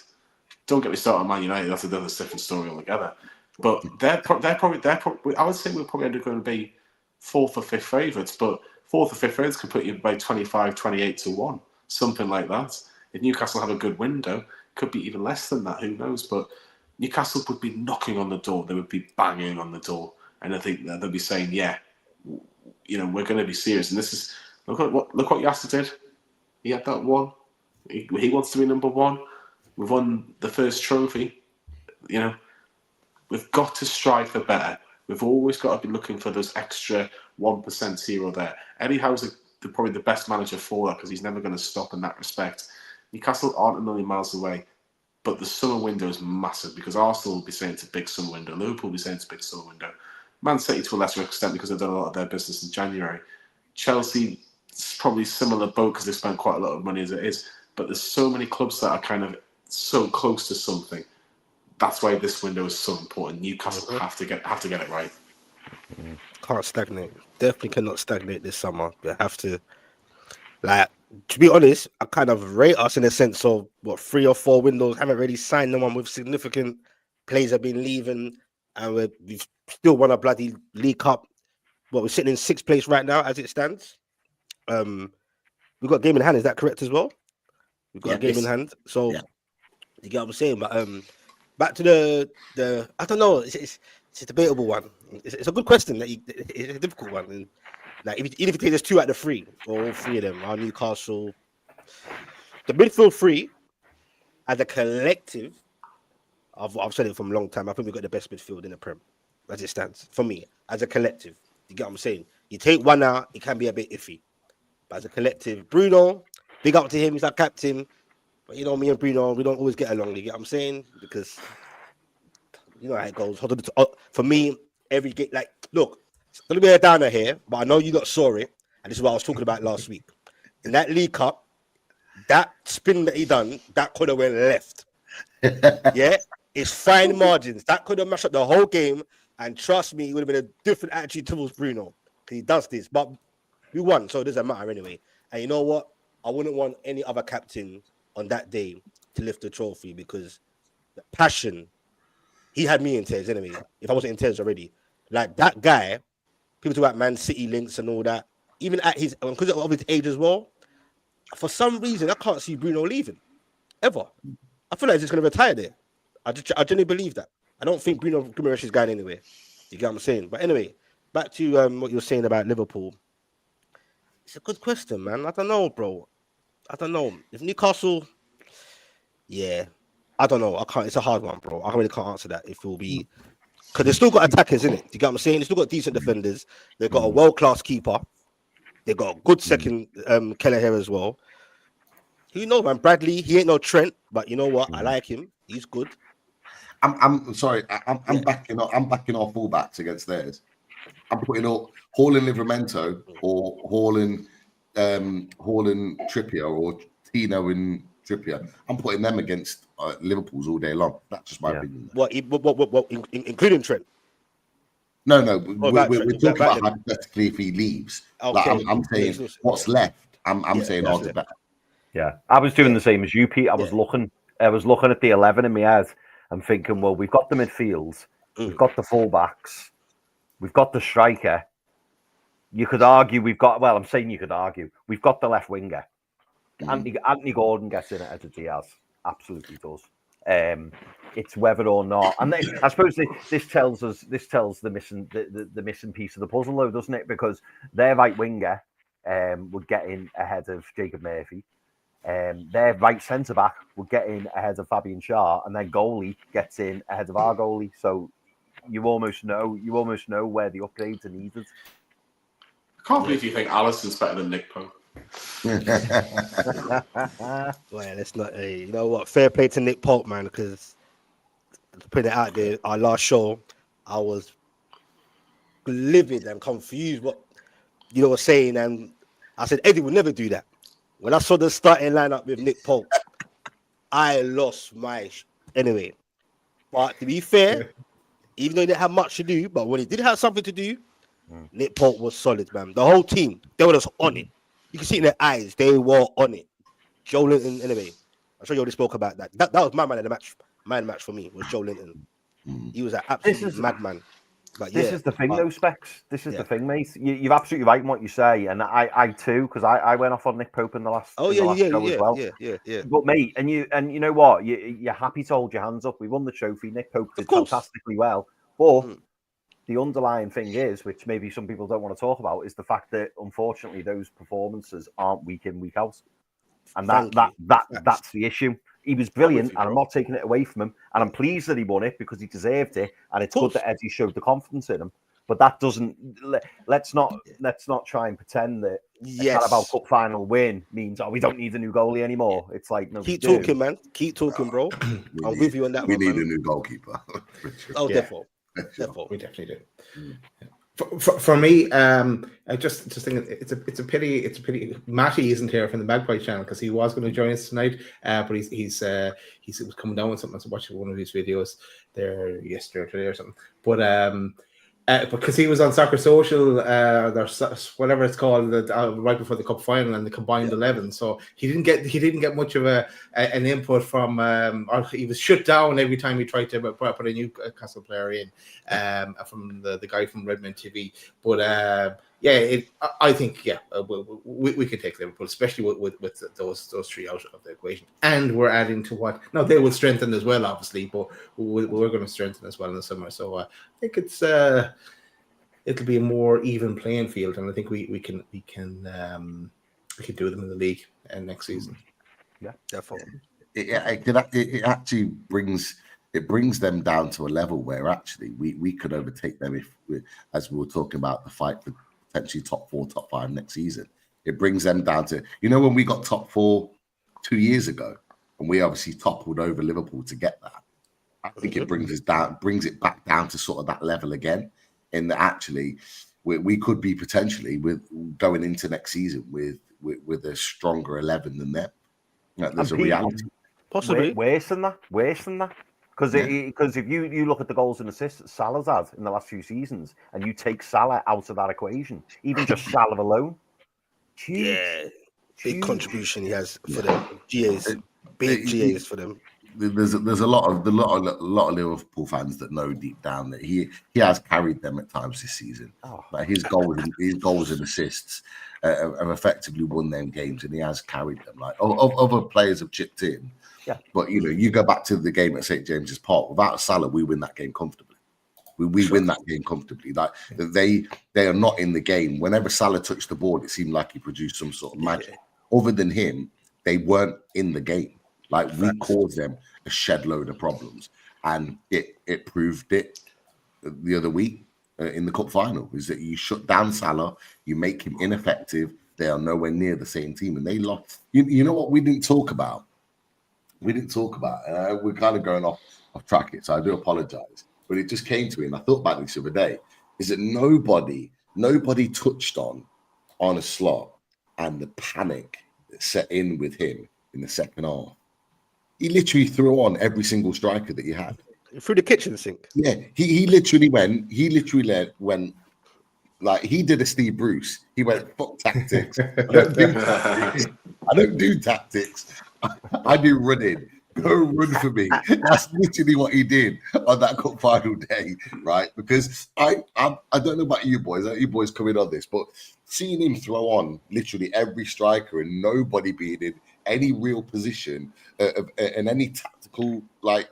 Don't get me started on Man United. That's another different story altogether. But they're probably. I would say we're probably going to be 4th or 5th favourites, but 4th or 5th favourites can put you by 25, 28 to 1, something like that. If Newcastle have a good window, could be even less than that. Who knows? But Newcastle would be knocking on the door. They would be banging on the door, and I think that they'll be saying, "Yeah, we're going to be serious." And this is look what Yasser did. He had that one. He wants to be number 1. We've won the first trophy. We've got to strive for better. We've always got to be looking for those extra 1% here or there. Eddie Howe's probably the best manager for that, because he's never going to stop in that respect. Newcastle aren't a million miles away, but the summer window is massive, because Arsenal will be saying it's a big summer window. Liverpool will be saying it's a big summer window. Man City to a lesser extent, because they've done a lot of their business in January. Chelsea is probably similar boat, because they spent quite a lot of money as it is. But there's so many clubs that are kind of so close to something. That's why this window is so important. Newcastle have to get it right. Can't stagnate. Definitely cannot stagnate this summer. We have to, to be honest, I kind of rate us in the sense of 3 or 4 windows, haven't really signed no one with significant players have been leaving, and we've still won a bloody League Cup. We're sitting in 6th place right now as it stands. We've got a game in hand. Is that correct as well? We've got a game in hand. So you get what I'm saying. But back to the I don't know. It's a debatable one. It's a good question. It's a difficult one. And even if you take just 2 out of the 3, or all 3 of them, are Newcastle. The midfield 3, as a collective, I've said it from a long time. I think we've got the best midfield in the Prem, as it stands for me, as a collective. You get what I'm saying? You take one out, it can be a bit iffy, but as a collective, Bruno, big up to him. He's our captain. But you know, me and Bruno, we don't always get along. You get what I'm saying? Because you know how it goes. For me, every game, like, look, it's gonna be a downer here, but I know you lot saw it, and this is what I was talking about last week. In that League Cup, that spin that he done, that could have went left. Yeah, it's fine margins. That could have mashed up the whole game, and trust me, it would have been a different attitude towards Bruno because he does this. But we won, so it doesn't matter anyway. And you know what? I wouldn't want any other captain on that day to lift the trophy because the passion, he had me in tears anyway. If I wasn't in tears already, like that guy, people talk about Man City links and all that. Even at his, because of his age as well, for some reason I can't see Bruno leaving ever. I feel like he's just going to retire there. I genuinely believe that. I don't think Bruno Guimaraes is going anywhere. You get what I'm saying? But anyway, back to what you were saying about Liverpool. It's a good question, man. I don't know, bro. I don't know. If Newcastle, yeah, I don't know. I can't. It's a hard one, bro. I really can't answer that. If it will be, because they've still got attackers in it. You get what I'm saying? They've still got decent defenders. They've got a world-class keeper. They've got a good second Kelleher as well. You know, man, Bradley, he ain't no Trent, but you know what? I like him. He's good. I'm sorry. I'm backing our fullbacks against theirs. I'm putting all Haaland Livramento or Haaland Trippier or Tino and Trippier. I'm putting them against Liverpool's all day long. That's just my opinion. What including Trent? No. We're talking about hypothetically if he leaves. Okay. Like, I'm saying what's left. I'm saying odds are better. Yeah, I was doing the same as you, Pete. I was looking at the 11 in my head and thinking, well, we've got the midfield, we've got the fullbacks, we've got the striker. You could argue we've got the left winger. Anthony Gordon gets in it as a Diaz, absolutely does. It's whether or not, and I suppose this tells the missing piece of the puzzle, though, doesn't it? Because their right winger would get in ahead of Jacob Murphy. Their right centre back would get in ahead of Fabian Schär, and their goalie gets in ahead of our goalie. So you almost know where the upgrades are needed. I can't believe you think Alisson's better than Nick Pope. Well, it's not. You know what? Fair play to Nick Pope, man. Because to put it out there, our last show, I was livid and confused what you were saying, and I said Eddie would never do that. When I saw the starting lineup with Nick Pope, I lost my anyway. But to be fair, even though he didn't have much to do, but when he did have something to do, Nick Pope was solid, man. The whole team, they were just on it. You can see in their eyes, they were on it. Joe Linton, anyway, I'm sure you already spoke about that. That was my man of the match. Man of the match for me was Joe Linton. He was an absolute madman. But this is the thing, though, Specs. This is the thing, mate. You're absolutely right in what you say, and I too, because I went off on Nick Pope in the last show as well. Yeah. But mate, and you know what? You're happy to hold your hands up. We won the trophy. Nick Pope did fantastically well, but the underlying thing is, which maybe some people don't want to talk about, is the fact that unfortunately those performances aren't week in, week out, and that's the issue. He was brilliant, and I'm not taking it away from him. And I'm pleased that he won it because he deserved it. And it's good that Eddie showed the confidence in him. But that doesn't. Let's not try and pretend that a Carabao Cup final win means we don't need a new goalie anymore. It's like no. Keep talking, man. Keep talking, bro. I'm with you on that. We need a new goalkeeper. Definitely. We definitely do. For me, I just think it's a pity. It's a pity Matty isn't here from the Magpie channel because he was going to join us tonight. But he was coming down with something. I was watching one of his videos there yesterday or today or something. But because he was on Soccer Social, whatever it's called, right before the cup final and the combined 11. So he didn't get much of an input from. Or he was shut down every time he tried to put a Newcastle player in from the guy from Redmond TV. But I think we can take Liverpool, especially with those three out of the equation, and we're adding to what. Now they will strengthen as well, obviously, but we're going to strengthen as well in the summer. So I think it'll be a more even playing field, and I think we can do them in the league next season. Yeah, definitely. It actually brings it brings them down to a level where actually we could overtake them if, as we were talking about the fight for potentially top 4, top 5 next season. It brings them down to, when we got top 4 2 years ago, and we obviously toppled over Liverpool to get that. I think it brings it back down to sort of that level again. In that actually, we could be potentially going into next season with a stronger 11 than them. There's a reality. Possibly worse than that. Because if you look at the goals and assists that Salah's had in the last few seasons, and you take Salah out of that equation, even just Salah alone, big contribution he has for them. GAs, big GAs for them. There's a lot of Liverpool fans that know deep down that he has carried them at times this season. Like his goals and assists have effectively won them games, and he has carried them. Like other players have chipped in. Yeah. But you go back to the game at St. James's Park. Without Salah, we win that game comfortably. We win that game comfortably. Like they are not in the game. Whenever Salah touched the board, it seemed like he produced some sort of magic. Other than him, they weren't in the game. Like we caused them a shed load of problems, and it proved it the other week in the cup final. Is that you shut down Salah, you make him ineffective. They are nowhere near the same team, and they lost. You know what we didn't talk about? We're kind of going off track here, so I do apologize. But it just came to me, and I thought about this the other day. Is that nobody touched on a slot and the panic that set in with him in the second half. He literally threw on every single striker that he had. Through the kitchen sink. Yeah, he literally went like he did a Steve Bruce. He went, fuck tactics. I don't do tactics. I do running. Go run for me. That's literally what he did on that cup final day, right? Because I don't know about you boys. I know you boys coming on this, but seeing him throw on literally every striker and nobody being in any real position and any tactical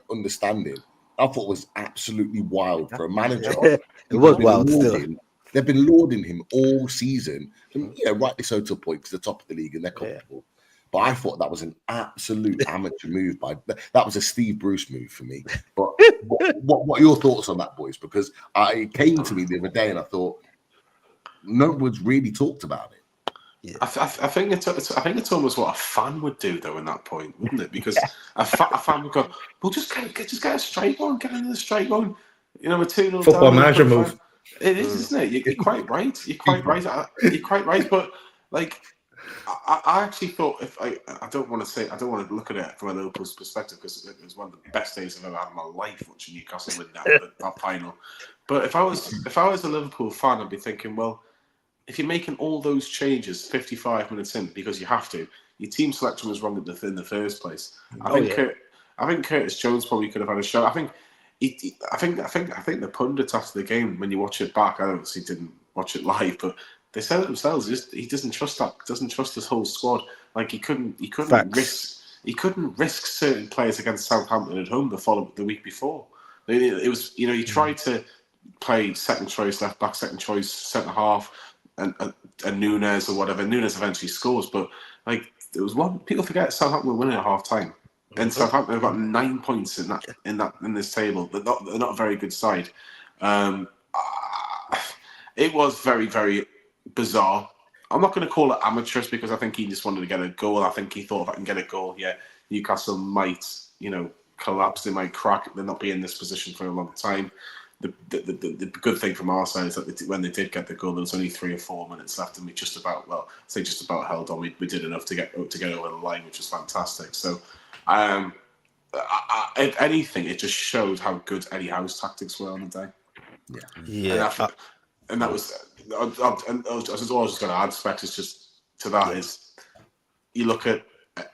understanding, I thought was absolutely wild for a manager. It was wild still. They've been lauding him all season, and rightly so to a point because they're top of the league and they're comfortable. But I thought that was an absolute amateur move. That was a Steve Bruce move for me. But what are your thoughts on that, boys? Because it came to me the other day, and I thought no one's really talked about it. Yeah. I think it's almost what a fan would do though in that point, wouldn't it? Because a fan would go, "Well, just get a straight one, get into the straight one." A 2-0 football manager move. It is, isn't it? You're quite right. You're quite right. But I actually thought I don't want to look at it from a Liverpool's perspective because it was one of the best days I've ever had in my life watching Newcastle win that final. But if I was a Liverpool fan, I'd be thinking, well, if you're making all those changes 55 minutes in because you have to, your team selection was wrong in the first place. I think Curtis Jones probably could have had a shot. I think the pundits after the game, when you watch it back, I obviously didn't watch it live, but they said it themselves. He doesn't trust this whole squad. Like he couldn't risk certain players against Southampton at home the week before. It was he tried to play second choice left back, second choice centre half, and Nunes or whatever. Nunes eventually scores, but there was one. People forget Southampton were winning at half time. And Southampton have got 9 points in this table. They're not a very good side. It was very, very bizarre. I'm not going to call it amateurish because I think he just wanted to get a goal. I think he thought if I can get a goal, Newcastle might, collapse. They might crack. They'll not be in this position for a long time. The good thing from our side is that when they did get the goal, there was only 3 or 4 minutes left, and we just about held on. We did enough to get over the line, which was fantastic. So. If anything, it just showed how good Eddie Howe's tactics were on the day. Yeah. And that was. And all I was just going to add, Specs, is just to that is you look at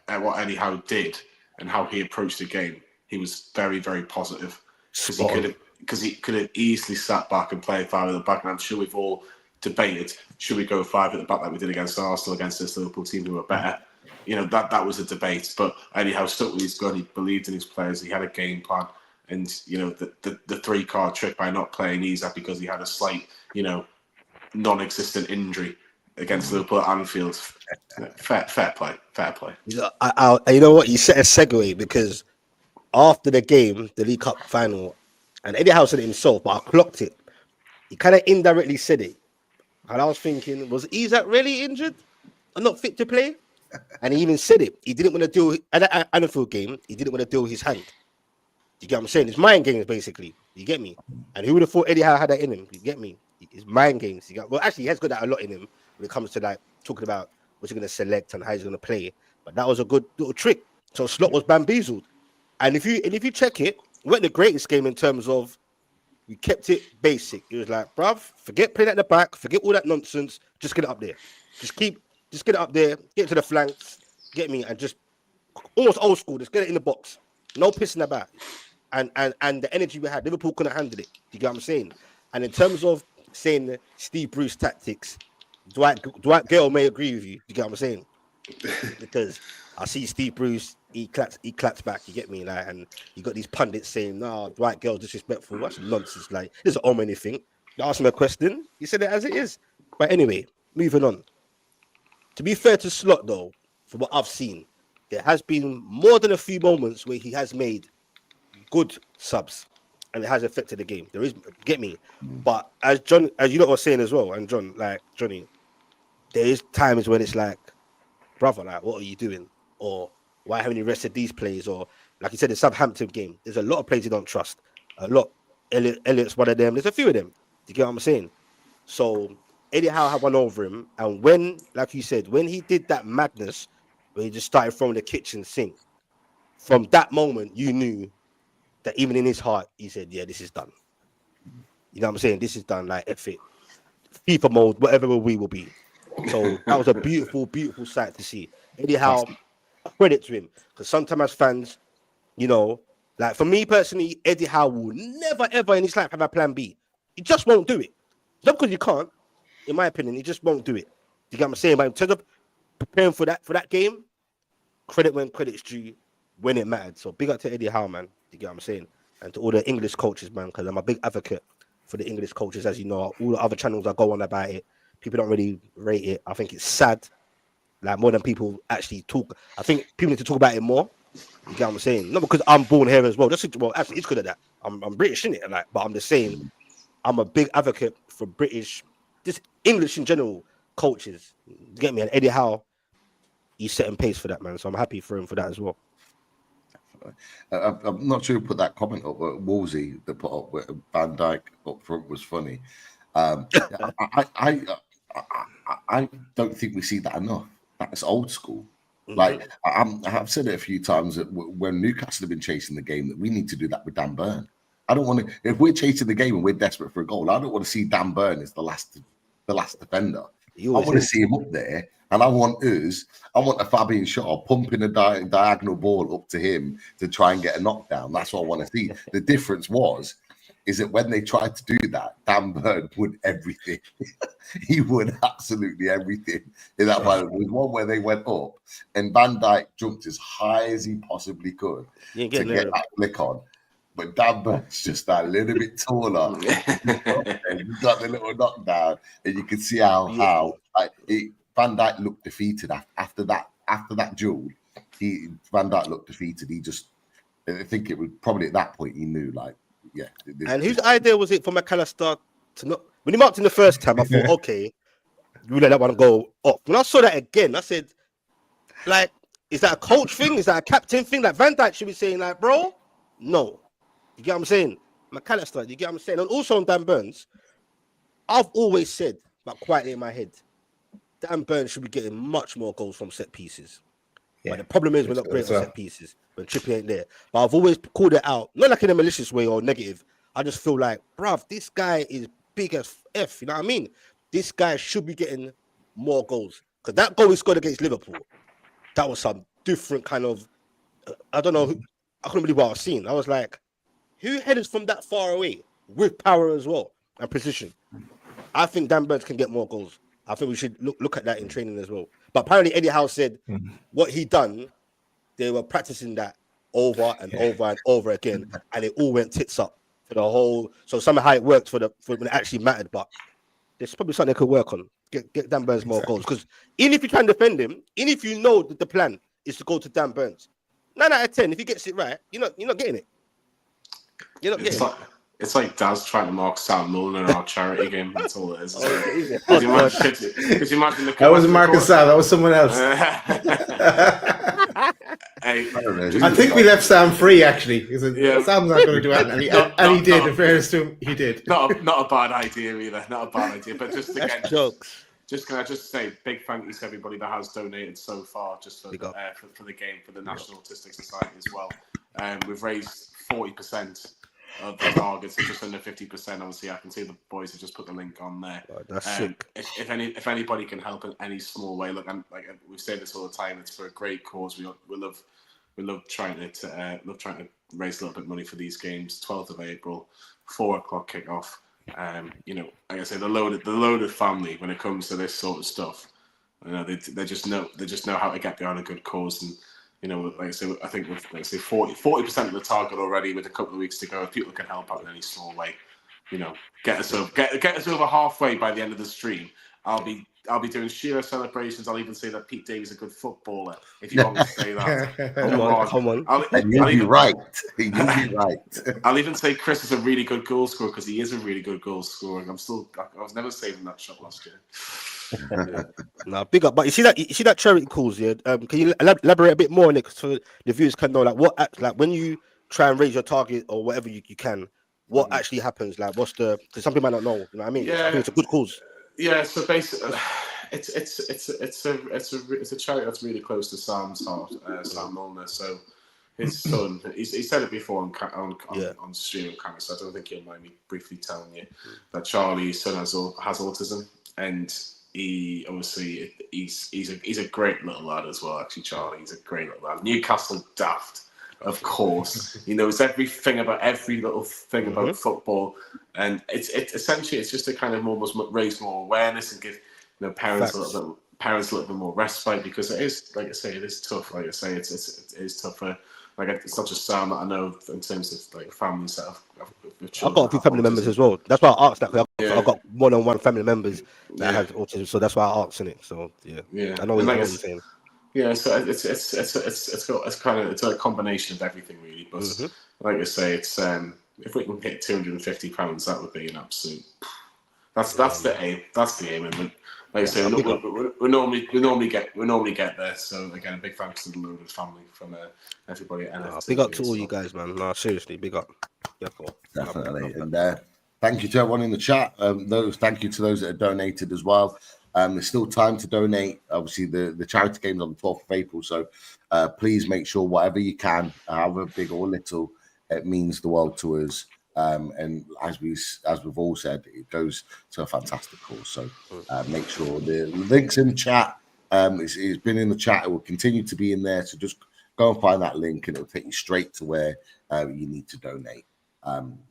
what Eddie Howe did and how he approached the game. He was very, very positive because he could have easily sat back and played 5 at the back. And I'm sure we've all debated: should we go 5 at the back like we did against Arsenal, against this Liverpool team who were better? That was a debate, but anyhow, stuck with his gun. He believed in his players. He had a game plan, and the 3-card trick by not playing Isak because he had a slight, non-existent injury against Liverpool at Anfield. Fair play. You know what? You set a segue because after the game, the League Cup final, and Eddie Howe said it himself, but I clocked it. He kind of indirectly said it. And I was thinking, was Isak really injured and not fit to play? And he even said it. He didn't want to deal at that Anfield game. He didn't want to deal with his hand. You get what I'm saying? It's mind games, basically. You get me? And who would have thought Eddie Howe had that in him? You get me? It's mind games. Well, actually, he has got that a lot in him when it comes to like talking about what you're going to select and how he's going to play. But that was a good little trick. So Slot was bamboozled. And if you check it, it wasn't the greatest game in terms of we kept it basic. It was like, bruv, forget playing at the back, forget all that nonsense. Just get it up there. Just get it up there, get to the flanks, get me, and just almost old school. Just get it in the box. No pissing about. And the energy we had, Liverpool couldn't handle it. You get what I'm saying? And in terms of saying Steve Bruce tactics, Dwight Gale may agree with you. You get what I'm saying? Because I see Steve Bruce, he claps back. You get me? Like, and you got these pundits saying, "No, Dwight Gale's disrespectful." That's nonsense. Like, there's not anything. You ask him a question, he said it as it is. But anyway, moving on. To be fair to Slot, though, from what I've seen, there has been more than a few moments where he has made good subs, and it has affected the game. There is, get me. But as you know what I was saying as well, and Johnny, there is times when it's like, brother, like, what are you doing? Or why haven't you rested these players? Or like you said, the Southampton game, there's a lot of players you don't trust. A lot. Elliott's one of them. There's a few of them. Do you get what I'm saying? So Eddie Howe had one over him, and when, like you said, when he did that madness, where he just started throwing the kitchen sink, from that moment you knew that even in his heart, he said, yeah, this is done. You know what I'm saying? This is done, like, F it. FIFA mode, whatever we will be. So that was a beautiful, beautiful sight to see. Eddie Howe, credit to him. Because sometimes as fans, you know, like for me personally, Eddie Howe will never, ever in his life have a plan B. He just won't do it. Not because you can't, in my opinion, he just won't do it. You get what I'm saying? But in terms of preparing for that game, credit when credit's due, when it mattered. So big up to Eddie Howe, man. You get what I'm saying? And to all the English coaches, man, because I'm a big advocate for the English coaches, as you know. All the other channels I go on about it, people don't really rate it. I think it's sad, like more than people actually talk. I think people need to talk about it more. You get what I'm saying? Not because I'm born here as well. Actually, it's good at that. I'm British, innit? Like, but I'm just saying, I'm a big advocate for British, just English in general, coaches. You get me? And Eddie Howe, he's setting pace for that, man. So I'm happy for him for that as well. I'm not sure who put that comment up, but Wolsey that put up where Van Dijk up front was funny. I don't think we see that enough. That's old school. Like I've said it a few times that when Newcastle have been chasing the game, that we need to do that with Dan Burn. I don't want to. If we're chasing the game and we're desperate for a goal, I don't want to see Dan Burn as the last defender. I want to see him up there, and I want a Fabian Shaw pumping a diagonal ball up to him to try and get a knockdown. That's what I want to see. The difference is that when they tried to do that, Dan Burn would everything. He would absolutely everything in that moment. There was one where they went up, and Van Dijk jumped as high as he possibly could to get that flick on. But Dan Burn's just that little bit taller. He got the little knockdown, and you can see how Van Dijk looked defeated after that duel. Van Dijk looked defeated. I think it was probably at that point he knew, like, yeah. And whose idea was it for McAllister to not? When he marked in the first time, I thought, okay, you let that one go off. When I saw that again, I said, like, is that a coach thing? Is that a captain thing? Like, Van Dijk should be saying, like, bro, no. You get what I'm saying? McAllister, you get what I'm saying? And also on Dan Burns, I've always said, but quietly in my head, Dan Burns should be getting much more goals from set pieces. Yeah. But the problem is we're not great on set pieces when Trippier ain't there. But I've always called it out, not like in a malicious way or negative. I just feel like, bruv, this guy is big as F, you know what I mean? This guy should be getting more goals. Because that goal he scored against Liverpool, that was some different kind of, I don't know, I couldn't believe what I was seeing. I was like, who headed from that far away with power as well and precision? I think Dan Burns can get more goals. I think we should look at that in training as well. But apparently Eddie Howe said what he done, they were practicing that over and over and over again, and it all went tits up for the whole. So somehow it worked for when it actually mattered. But there's probably something they could work on. Get Dan Burns more goals, because even if you try and defend him, even if you know that the plan is to go to Dan Burns, 9 out of 10. If he gets it right, you're not getting it. You're not getting it. It's like Daz trying to mark Sam Mullen in our charity game. That's all it is. Oh, Could you imagine That wasn't Marcus Sam. That was someone else. Hey, I think we left Sam free, actually. Yeah. Sam's not going to do it, and he did. In fairness to him, he did. Not a bad idea either. Not a bad idea. But just again, jokes. Can I just say big thank you to everybody that has donated so far, just for the game, for the National Autistic Society as well. We've raised 40% of the targets, just under 50%. Obviously, I can see the boys have just put the link on there. Oh, that's sick. If anybody can help in any small way, look, like we've said this all the time, it's for a great cause. We love trying to raise a little bit of money for these games. 12th of April, 4:00 kickoff. Like I say, the loaded family when it comes to this sort of stuff. They just know how to get behind a good cause, and like I say, I think with 40% of the target already with a couple of weeks to go. If people can help out in any small way, get us over halfway by the end of the stream. I'll be doing Shearer celebrations. I'll even say that Pete Davies is a good footballer. If you want me to say that, come on. You'll be right. You'll be right. I'll even say Chris is a really good goal scorer because he is a really good goal scorer. I was never saving that shot last year. No, big up. But you see that charity cause, yeah. Can you elaborate a bit more on it so the viewers can know, like when you try and raise your target or whatever you can, what actually happens? Like, because some people might not know. You know what I mean? Yeah. I think it's a good cause. Yeah. So basically, it's a charity that's really close to Sam's heart, Sam Milner. So his son, he said it before on stream on camera, so I don't think he'll mind me briefly telling you that Charlie's son has autism, and he obviously he's a great little lad as well. Actually, Charlie, he's a great little lad. Newcastle daft, of course. He knows everything about every little thing about football, and it's essentially it's just to kind of almost raise more awareness and give parents a little bit more respite, because it is, like I say, it is tough. Like I say, it is tough for, like, it's not just Sam that I know in terms of like families that have children. I've got a few family members as well. That's why I asked that. I've got one-on-one family members that have autism, so that's why I asked in it. So yeah. I know what you're saying. Yeah, so it's a combination of everything really. But like I say, it's if we can hit £250, that would be an absolute. That's the aim. That's the aim. And like I say, we normally get there. So again, a big thanks to the Loaded family from everybody at NFT. Big up to all you guys, man. No, seriously, big up. Yeah, cool. Definitely. And thank you to everyone in the chat. Thank you to those that have donated as well. There's still time to donate. Obviously, the charity game is on the 12th of April. So please make sure whatever you can, however big or little, it means the world to us. And as we've all said, it goes to a fantastic cause. So make sure the link's in the chat. It's been in the chat. It will continue to be in there. So just go and find that link, and it'll take you straight to where you need to donate.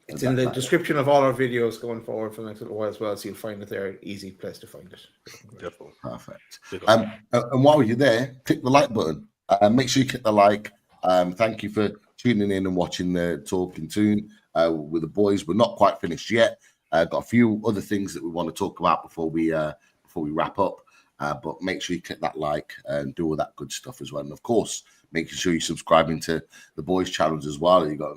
It's in the description of all our videos going forward for the next little while as well, so you'll find it there. Easy place to find it. Perfect. And while you're there, click the like button. Make sure you click the like. Thank you for tuning in and watching the Talking Toon with the boys. We're not quite finished yet. Got a few other things that we want to talk about before we wrap up. But make sure you click that like and do all that good stuff as well. And of course, making sure you're subscribing to the boys' channels as well. You got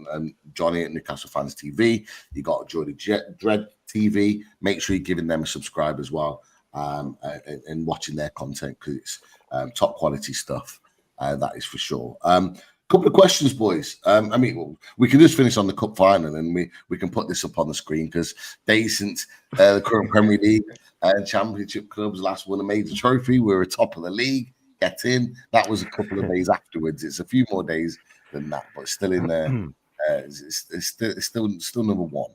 Johnny at Newcastle Fans TV. You got Jordy Dread TV. Make sure you're giving them a subscribe as well, and watching their content, because it's top quality stuff. That is for sure. Couple of questions, boys. We can just finish on the cup final, and we can put this up on the screen, because days since the current Premier League and Championship clubs last won a major trophy, we were top of the league. Get in. That was a couple of days afterwards. It's a few more days than that, but still in there. It's still number one.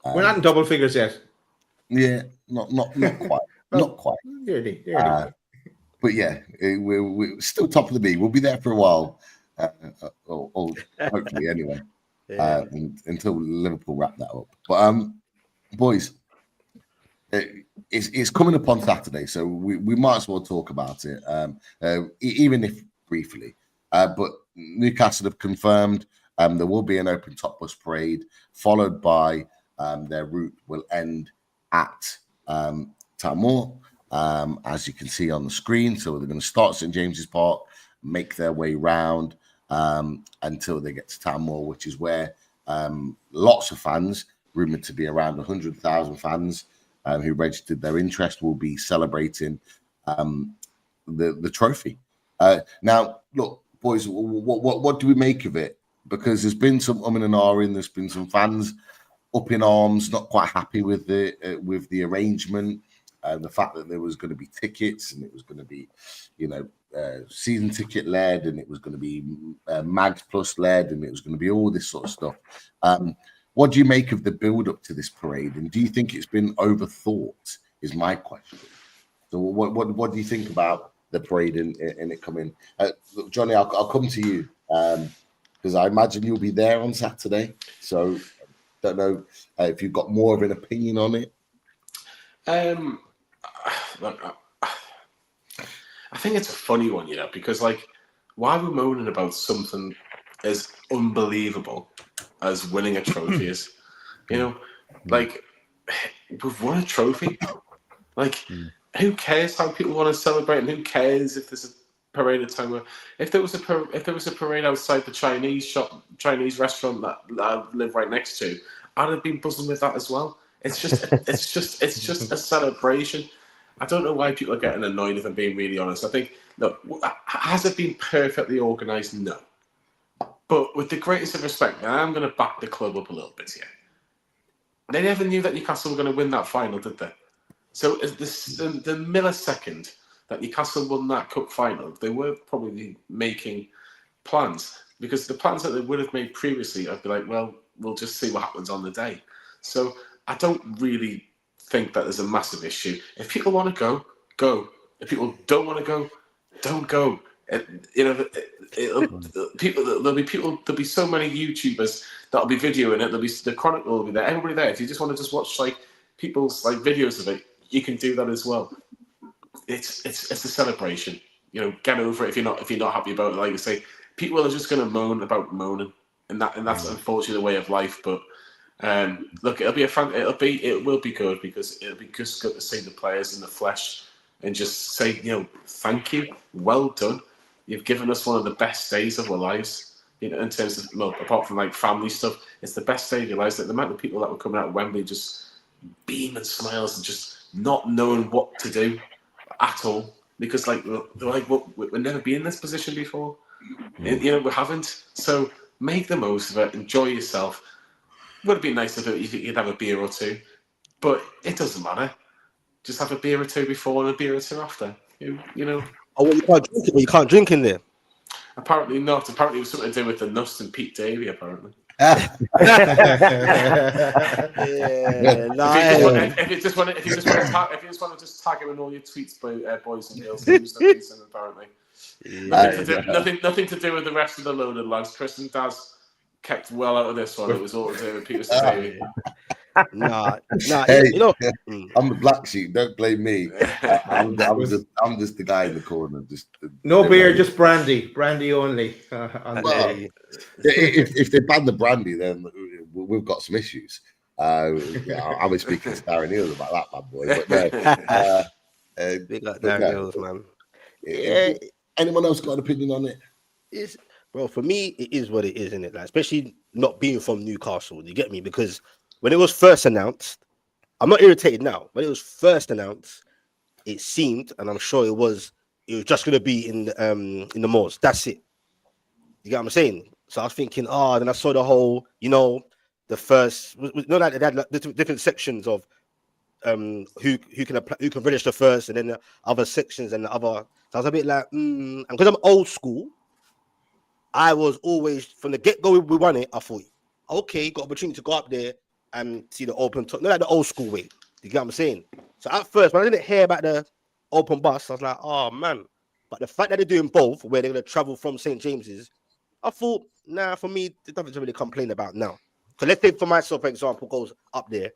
We're not in double figures yet. Yeah, not quite. Not quite. Nearly. But yeah, we're still top of the league. We'll be there for a while, or hopefully anyway, until Liverpool wrap that up. But boys, it's coming up on Saturday, so we might as well talk about it, even if briefly. But Newcastle have confirmed there will be an open top bus parade, followed by their route will end at Town Moor, as you can see on the screen. So they're going to start St James's Park, make their way round, until they get to Town Moor, which is where lots of fans, rumored to be around 100,000 fans who registered their interest, will be celebrating the trophy. Now, look, boys, what do we make of it? Because there's been some and ahhing. There's been some fans up in arms, not quite happy with the arrangement, the fact that there was going to be tickets and it was going to be, season ticket led, and it was going to be Mags Plus led, and it was going to be all this sort of stuff. What do you make of the build up to this parade, and do you think it's been overthought? Is my question. So, what do you think about the parade and it coming? Look, Johnny, I'll come to you because I imagine you'll be there on Saturday. So, don't know if you've got more of an opinion on it. Look, I think it's a funny one, because why are we moaning about something as unbelievable as winning a trophy is? We've won a trophy. Who cares how people want to celebrate, and who cares if there's a parade at time? If there was a parade outside the Chinese restaurant that I live right next to, I'd have been buzzing with that as well. It's just a celebration. I don't know why people are getting annoyed, if I'm being really honest. I think, look, has it been perfectly organised? No. But with the greatest of respect, and I'm going to back the club up a little bit here. They never knew that Newcastle were going to win that final, did they? So the millisecond that Newcastle won that cup final, they were probably making plans, because the plans that they would have made previously, I'd be like, well, we'll just see what happens on the day. So I don't really think that there's a massive issue. If people want to go, go. If people don't want to go, don't go. There'll be so many YouTubers that'll be videoing it. There'll be the Chronicle will be there. Everybody there. If you just want to just watch people's videos of it, you can do that as well. It's a celebration. Get over it if you're not happy about it. Like you say, people are just going to moan about moaning, and that's unfortunately the way of life. But look, it will be good, because it'll be just good to see the players in the flesh and just say, thank you, well done. You've given us one of the best days of our lives. In terms of, look, apart from family stuff, it's the best day of your lives. The amount of people that were coming out of Wembley just beaming smiles and just not knowing what to do at all, because they're like, well, we've never been in this position before. We haven't. So make the most of it. Enjoy yourself. Would have been nice if you'd have a beer or two, but it doesn't matter. Just have a beer or two before and a beer or two after. Oh, well, you can't drink it. Well, you can't drink in there. Apparently not. Apparently it was something to do with the Nust and Pete Davey. Apparently. Yeah, if you just want to just tag him in all your tweets, boys and girls, apparently. Nothing to do with the rest of the loaded lads. Chris and Daz kept well out of this one. It was all to do with Peter Davey. Nah. Hey, I'm the black sheep. Don't blame me. I'm just the guy in the corner. No beer, just brandy only. If they ban the brandy, then we've got some issues. I was speaking to Darren Hills about that bad boy, but no. Big up Darren Hills, man. Yeah. Anyone else got an opinion on it? Well, for me, it is what it is, isn't it? Especially not being from Newcastle. You get me? Because when it was first announced, I'm not irritated now. When it was first announced, it seemed, and I'm sure it was just going to be in the Moors. That's it. You get what I'm saying? So I was thinking, then I saw the whole, the first, they had the different sections of who can register first, and then the other sections and the other. So I was a bit like, and because I'm old school, I was always from the get go. We won it. I thought, okay, got opportunity to go up there and see the open top, not like the old school way. You get what I'm saying? So at first, when I didn't hear about the open bus, I was like, oh man. But the fact that they're doing both, where they're going to travel from St. James's, I thought, nah, for me, there's nothing to really complain about now. So let's say for myself, for example, goes up there,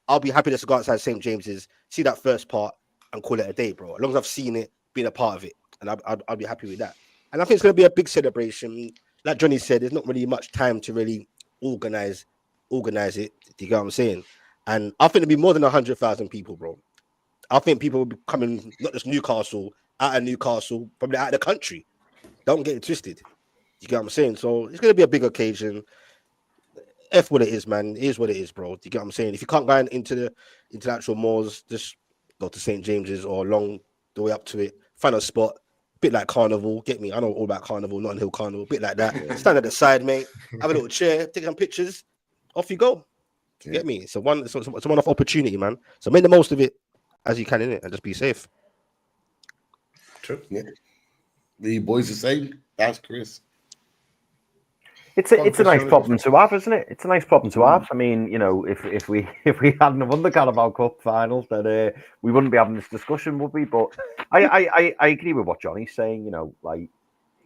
I'll be happy just to go outside St. James's, see that first part, and call it a day, bro. As long as I've seen it, been a part of it, and I'll be happy with that. And I think it's going to be a big celebration. Like Johnny said, there's not really much time to really organize it. Do you get what I'm saying? And I think it'll be more than 100,000 people, bro. I think people will be coming, not just Newcastle, out of Newcastle, probably out of the country. Don't get it twisted. You get what I'm saying? So it's going to be a big occasion. F what it is, man. It is what it is, bro. You get what I'm saying? If you can't go into the actual malls, just go to St. James's or along the way up to it. Find a spot, bit like Carnival. Get me? I know all about Carnival, Notting Hill Carnival, bit like that. Stand at the side, mate. Have a little chair, take some pictures. Off you go. Yeah. Get me? It's a one-off opportunity, man. So make the most of it as you can in it, and just be safe. True. Yeah. The boys the same. That's Chris. It's a nice problem to have, isn't it? It's a nice problem to have. I mean, you know, if we hadn't won the Carabao Cup finals, then we wouldn't be having this discussion, would we? But I agree with what Johnny's saying. You know, like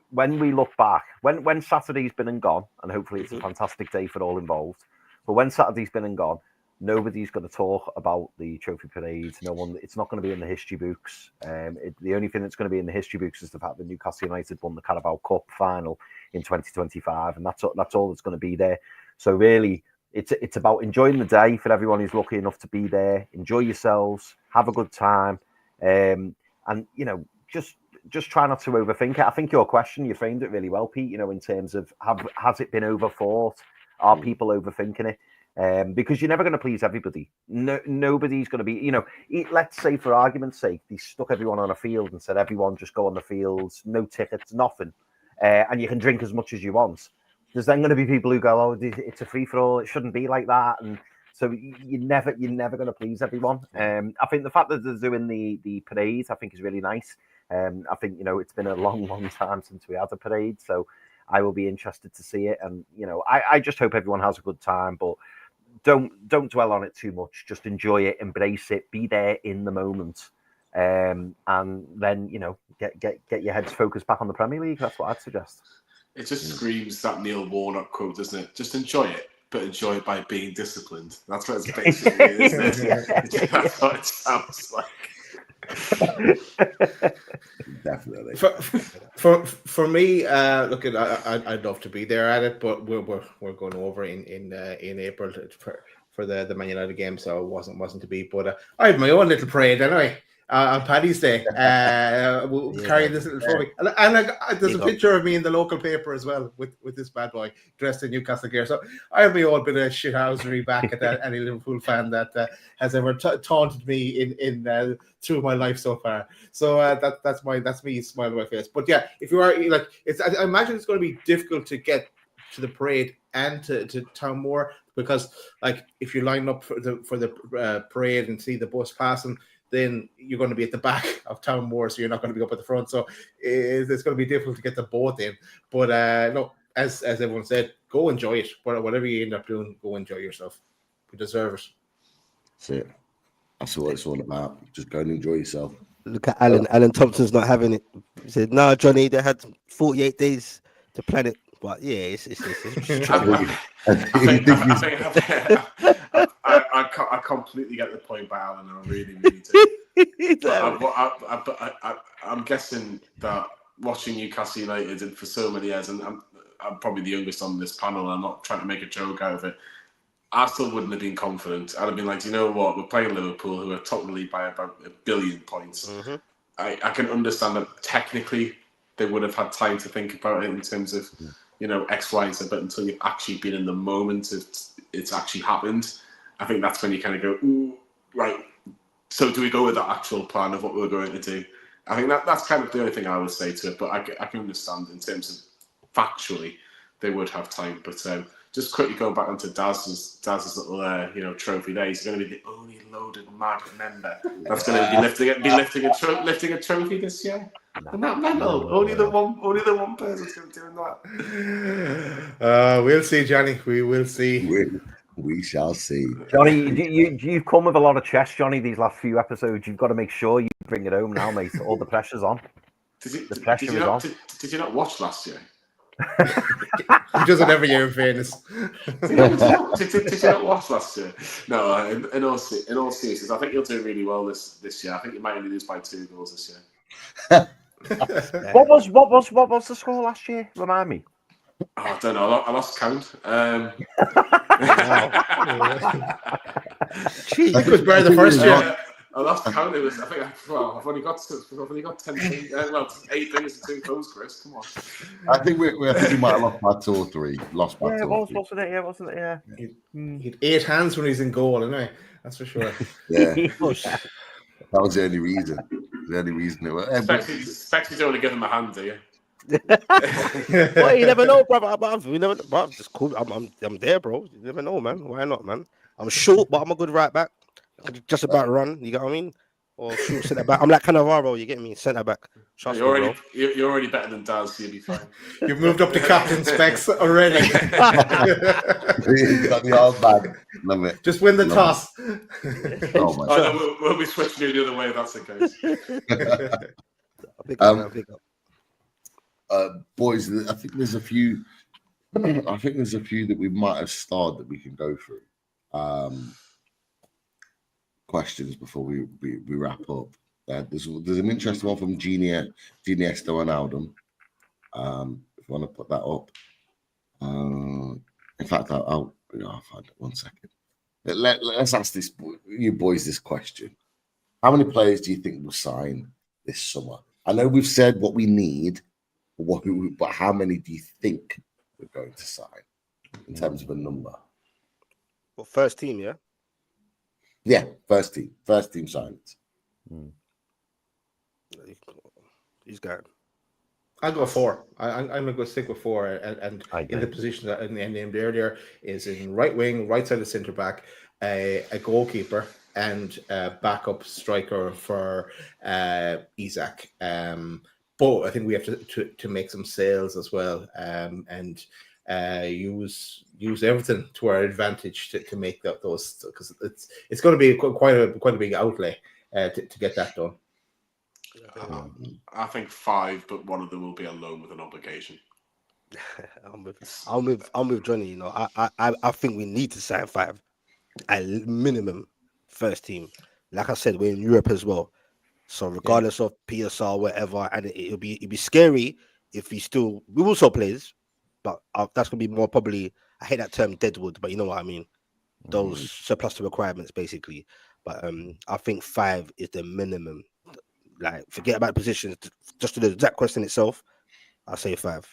when we look back, when Saturday's been and gone, and hopefully it's a fantastic day for all involved. But when Saturday's been and gone, nobody's going to talk about the trophy parade. No one. It's not going to be in the history books. The only thing that's going to be in the history books is the fact that Newcastle United won the Carabao Cup final in 2025, and that's all that's going to be there. So really, it's about enjoying the day for everyone who's lucky enough to be there. Enjoy yourselves, have a good time, and you know, just try not to overthink it. I think your question, you framed it really well, Pete. You know, in terms of has it been overthought? Are people overthinking it? Because you're never going to please everybody. Nobody's going to be, you know, let's say for argument's sake, they stuck everyone on a field and said, everyone just go on the fields, no tickets, nothing. And you can drink as much as you want. There's then going to be people who go, oh, it's a free-for-all, it shouldn't be like that. And so you're never going to please everyone. I think the fact that they're doing the parade, I think is really nice. I think, you know, it's been a long time since we had a parade. So I will be interested to see it. And, you know, I just hope everyone has a good time, but don't dwell on it too much. Just enjoy it, embrace it, be there in the moment. And then, you know, get your heads focused back on the Premier League. That's what I'd suggest. It just screams that Neil Warnock quote, doesn't it? Just enjoy it, but enjoy it by being disciplined. That's what it's basically, isn't it? That's what it sounds like. Definitely. For me, look, I'd love to be there at it, but we're going over in April for the Man United game, so it wasn't to be. But I have my own little parade anyway. On Paddy's Day, we'll carry this little trophy, and there's a picture of me in the local paper as well with this bad boy dressed in Newcastle gear. So I have my own bit of shithousery back at any Liverpool fan that has ever taunted me in through my life so far. So that's me smiling on my face. But yeah, if you are like, I imagine it's going to be difficult to get to the parade and to Town Moor, because like if you line up for the parade and see the bus passing, then you're going to be at the back of Town Moor, so you're not going to be up at the front. So it's going to be difficult to get the both in. But no, as everyone said, go enjoy it. Whatever you end up doing, go enjoy yourself. You deserve it. That's it. That's what it's all about. Just go and enjoy yourself. Look at Alan. Alan Thompson's not having it. He said, "No, Johnny, they had 48 days to plan it." But yeah, it's I completely get the point by Alan. I really do. But I'm guessing that watching Newcastle United and for so many years, and I'm probably the youngest on this panel, and I'm not trying to make a joke out of it, I still wouldn't have been confident. I'd have been like, you know what, we're playing Liverpool, who are top of the league by about 1 billion points. Mm-hmm. I can understand that technically they would have had time to think about it in terms of, you know, X, Y, and Z, but until you've actually been in the moment, it's actually happened. I think that's when you kind of go, ooh, right, so do we go with that actual plan of what we're going to do? I think that's kind of the only thing I would say to it, but I can understand in terms of factually they would have time. But just quickly going back onto Daz's little trophy there, he's going to be the only loaded mad member that's going to be lifting a trophy this year. And that mental, only the one person's going to be doing that. We'll see, Johnny. We will see. We shall see. Johnny, you've come with a lot of chest, Johnny, these last few episodes. You've got to make sure you bring it home now, mate. All the pressure's on. Did you not watch last year? He does it every year, in fairness. Did you not watch last year? No, in all seriousness, I think you'll do really well this year. I think you might only lose by 2 goals this year. What was the score last year? Remind me. Oh, I don't know. I lost count. It was better the first year. I lost count. It was. I think. Well, I've only got 10 things. Well, 8 things and 2 goals, Chris. Come on. I think we might have lost by 2 or 3. Lost by 2 Yeah, it or was, 3. wasn't it? Yeah, wasn't it? Yeah. He had 8 hands when he's in goal, anyway. That's for sure. Yeah, Push. that was the only reason. The only reason it was. Expect you to only give him a hand, do you? Well, you never know, brother. You never know, bro. Just cool. I'm there, bro. You never know, man. Why not, man? I'm short, but I'm a good right back. I can just about run. You get what I mean? Or shoot centre back. I'm like Cannavaro. You get me? Centre back. Trust me, bro. You're already better than Daz, so you'll be fine. You've moved up to captain specs already. He's got the old bag. Love it. Just win the toss. Oh my God. No, we'll be switching you the other way if that's the case. Boys, I think there's a few. I think there's a few that we might have starred that we can go through. Questions before we wrap up. There's an interesting one from Genia Esto and Aldum. If you want to put that up. In fact, I'll find it 1 second. Let's ask you boys this question. How many players do you think will sign this summer? I know we've said what we need, but how many do you think we're going to sign in terms of a number? Well, first team, yeah? Yeah, first team signings. He's got. I'll go 4. I'm going to go stick with 4. And in the position that I named earlier is in right wing, right side of centre back, a goalkeeper, and a backup striker for Isak. But I think we have to make some sales as well, and use everything to our advantage to make those, because it's going to be quite a big outlay to get that done. I think 5, but one of them will be a loan with an obligation. I'm with Johnny. You know, I think we need to sign 5 at minimum. First team, like I said, we're in Europe as well. So regardless of PSR, whatever, and it'll be scary if we will sell players, but that's gonna be more probably. I hate that term deadwood, but you know what I mean. Those surplus to requirements, basically. But I think 5 is the minimum. Like, forget about positions. Just to the exact question itself, I'll say 5.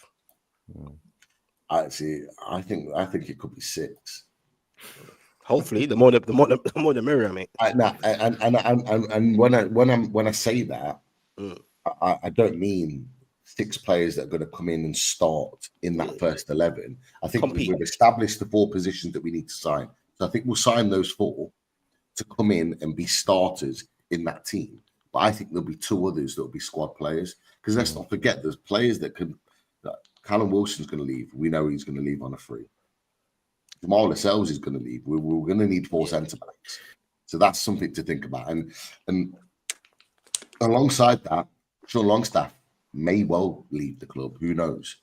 I think it could be 6. Hopefully, the more the merrier, mate. And when I say that, I don't mean 6 players that are going to come in and start in that first 11. I think we've established the 4 positions that we need to sign. So I think we'll sign those 4 to come in and be starters in that team. But I think there'll be 2 others that will be squad players, because let's not forget there's players that can. Callum Wilson's going to leave. We know he's going to leave on a free. Jamal Lascelles is going to leave. We're going to need 4 centre backs, so that's something to think about. And alongside that, Sean Longstaff may well leave the club. Who knows?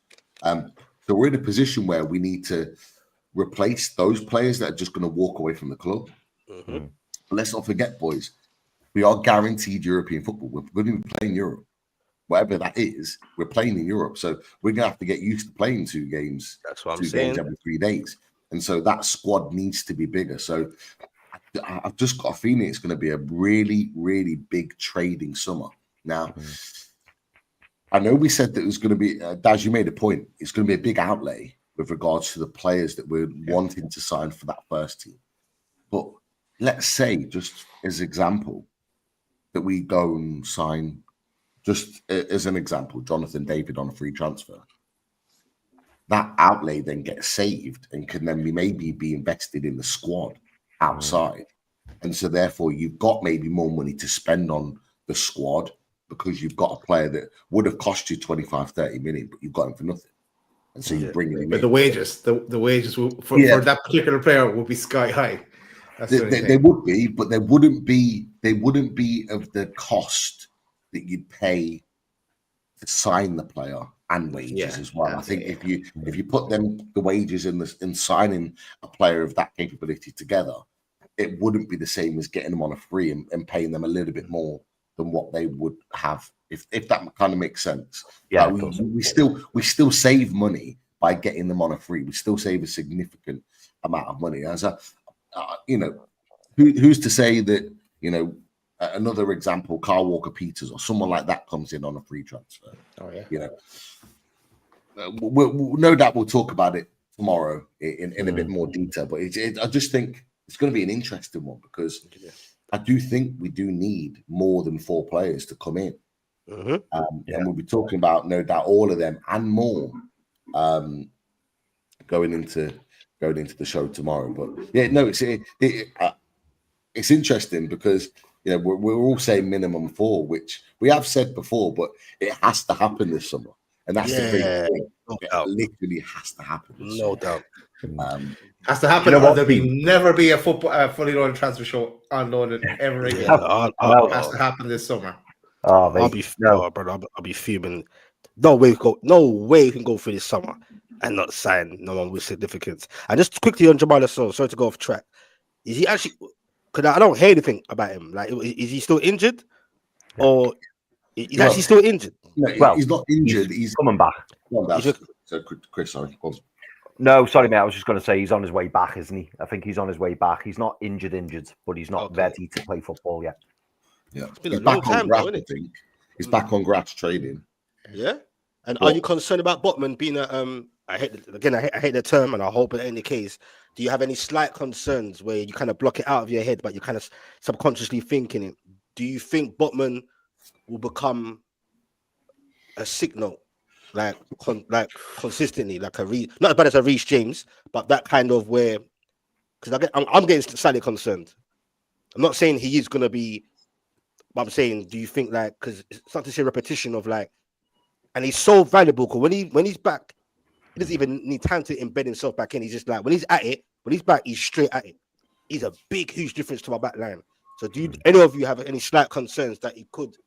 So we're in a position where we need to replace those players that are just going to walk away from the club. But let's not forget, boys, we are guaranteed European football. We're going to be playing Europe. Whatever that is, we're playing in Europe. So we're going to have to get used to playing 2 games. That's what I'm 2 saying. games every 3 days. And so that squad needs to be bigger. So I've just got a feeling it's going to be a really, really big trading summer. Now, I know we said that it was going to be, Daz, you made a point, it's going to be a big outlay with regards to the players that we're wanting to sign for that first team. But let's say, just as an example, that we go and sign, just as an example, Jonathan David on a free transfer. That outlay then gets saved and can then maybe be invested in the squad outside. And so therefore you've got maybe more money to spend on the squad, because you've got a player that would have cost you 25, 30 million, but you've got him for nothing. And so you bring him in. But the wages for that particular player would be sky high. They would be, but they wouldn't be of the cost that you'd pay to sign the player and wages as well. I think if you put the wages in signing a player of that capability together, it wouldn't be the same as getting them on a free and paying them a little bit more than what they would have, if that kind of makes sense. Yeah, we still save money by getting them on a free. We still save a significant amount of money. As who's to say that another example, Kyle Walker-Peters or someone like that comes in on a free transfer. Oh yeah. You know, we'll no doubt we'll talk about it tomorrow in a bit more detail. But I just think it's going to be an interesting one because I do think we do need more than 4 players to come in. And we'll be talking about no doubt all of them and more going into the show tomorrow. But yeah, no, it's interesting because we're all saying minimum 4, which we have said before, but it has to happen this summer, and that's the big thing. It literally has to happen. No doubt. Has to happen, or there'll never be a football fully loaded transfer show unloaded ever again. It has to happen this summer. I'll be fuming. No way you can go through this summer and not sign no one with significance. And just quickly on Jamal Lascelles, sorry to go off track. Is he actually? Because I don't hear anything about him. Like, is he still injured, or he's actually still injured? No, he's not injured. He's coming back. So, Chris, sorry. No, sorry, mate. I was just going to say he's on his way back, isn't he? I think he's on his way back. He's not injured, but he's not ready to play football yet. Yeah, he's back on grass. I think he's back on grass trading. Yeah, and are you concerned about Botman being a? I hate the term, and I hope it ain't the case. Do you have any slight concerns where you kind of block it out of your head, but you're kind of subconsciously thinking it? Do you think Botman will become a signal, like consistently, like not as bad as a Reece James, but that kind of where? Because I'm getting slightly concerned. I'm not saying he is going to be, but I'm saying, do you think because it's not to say repetition of and he's so valuable because when he's back. He doesn't even need time to embed himself back in. He's just when he's at it, when he's back, he's straight at it. He's a big, huge difference to our back line. So do any of you have any slight concerns that he could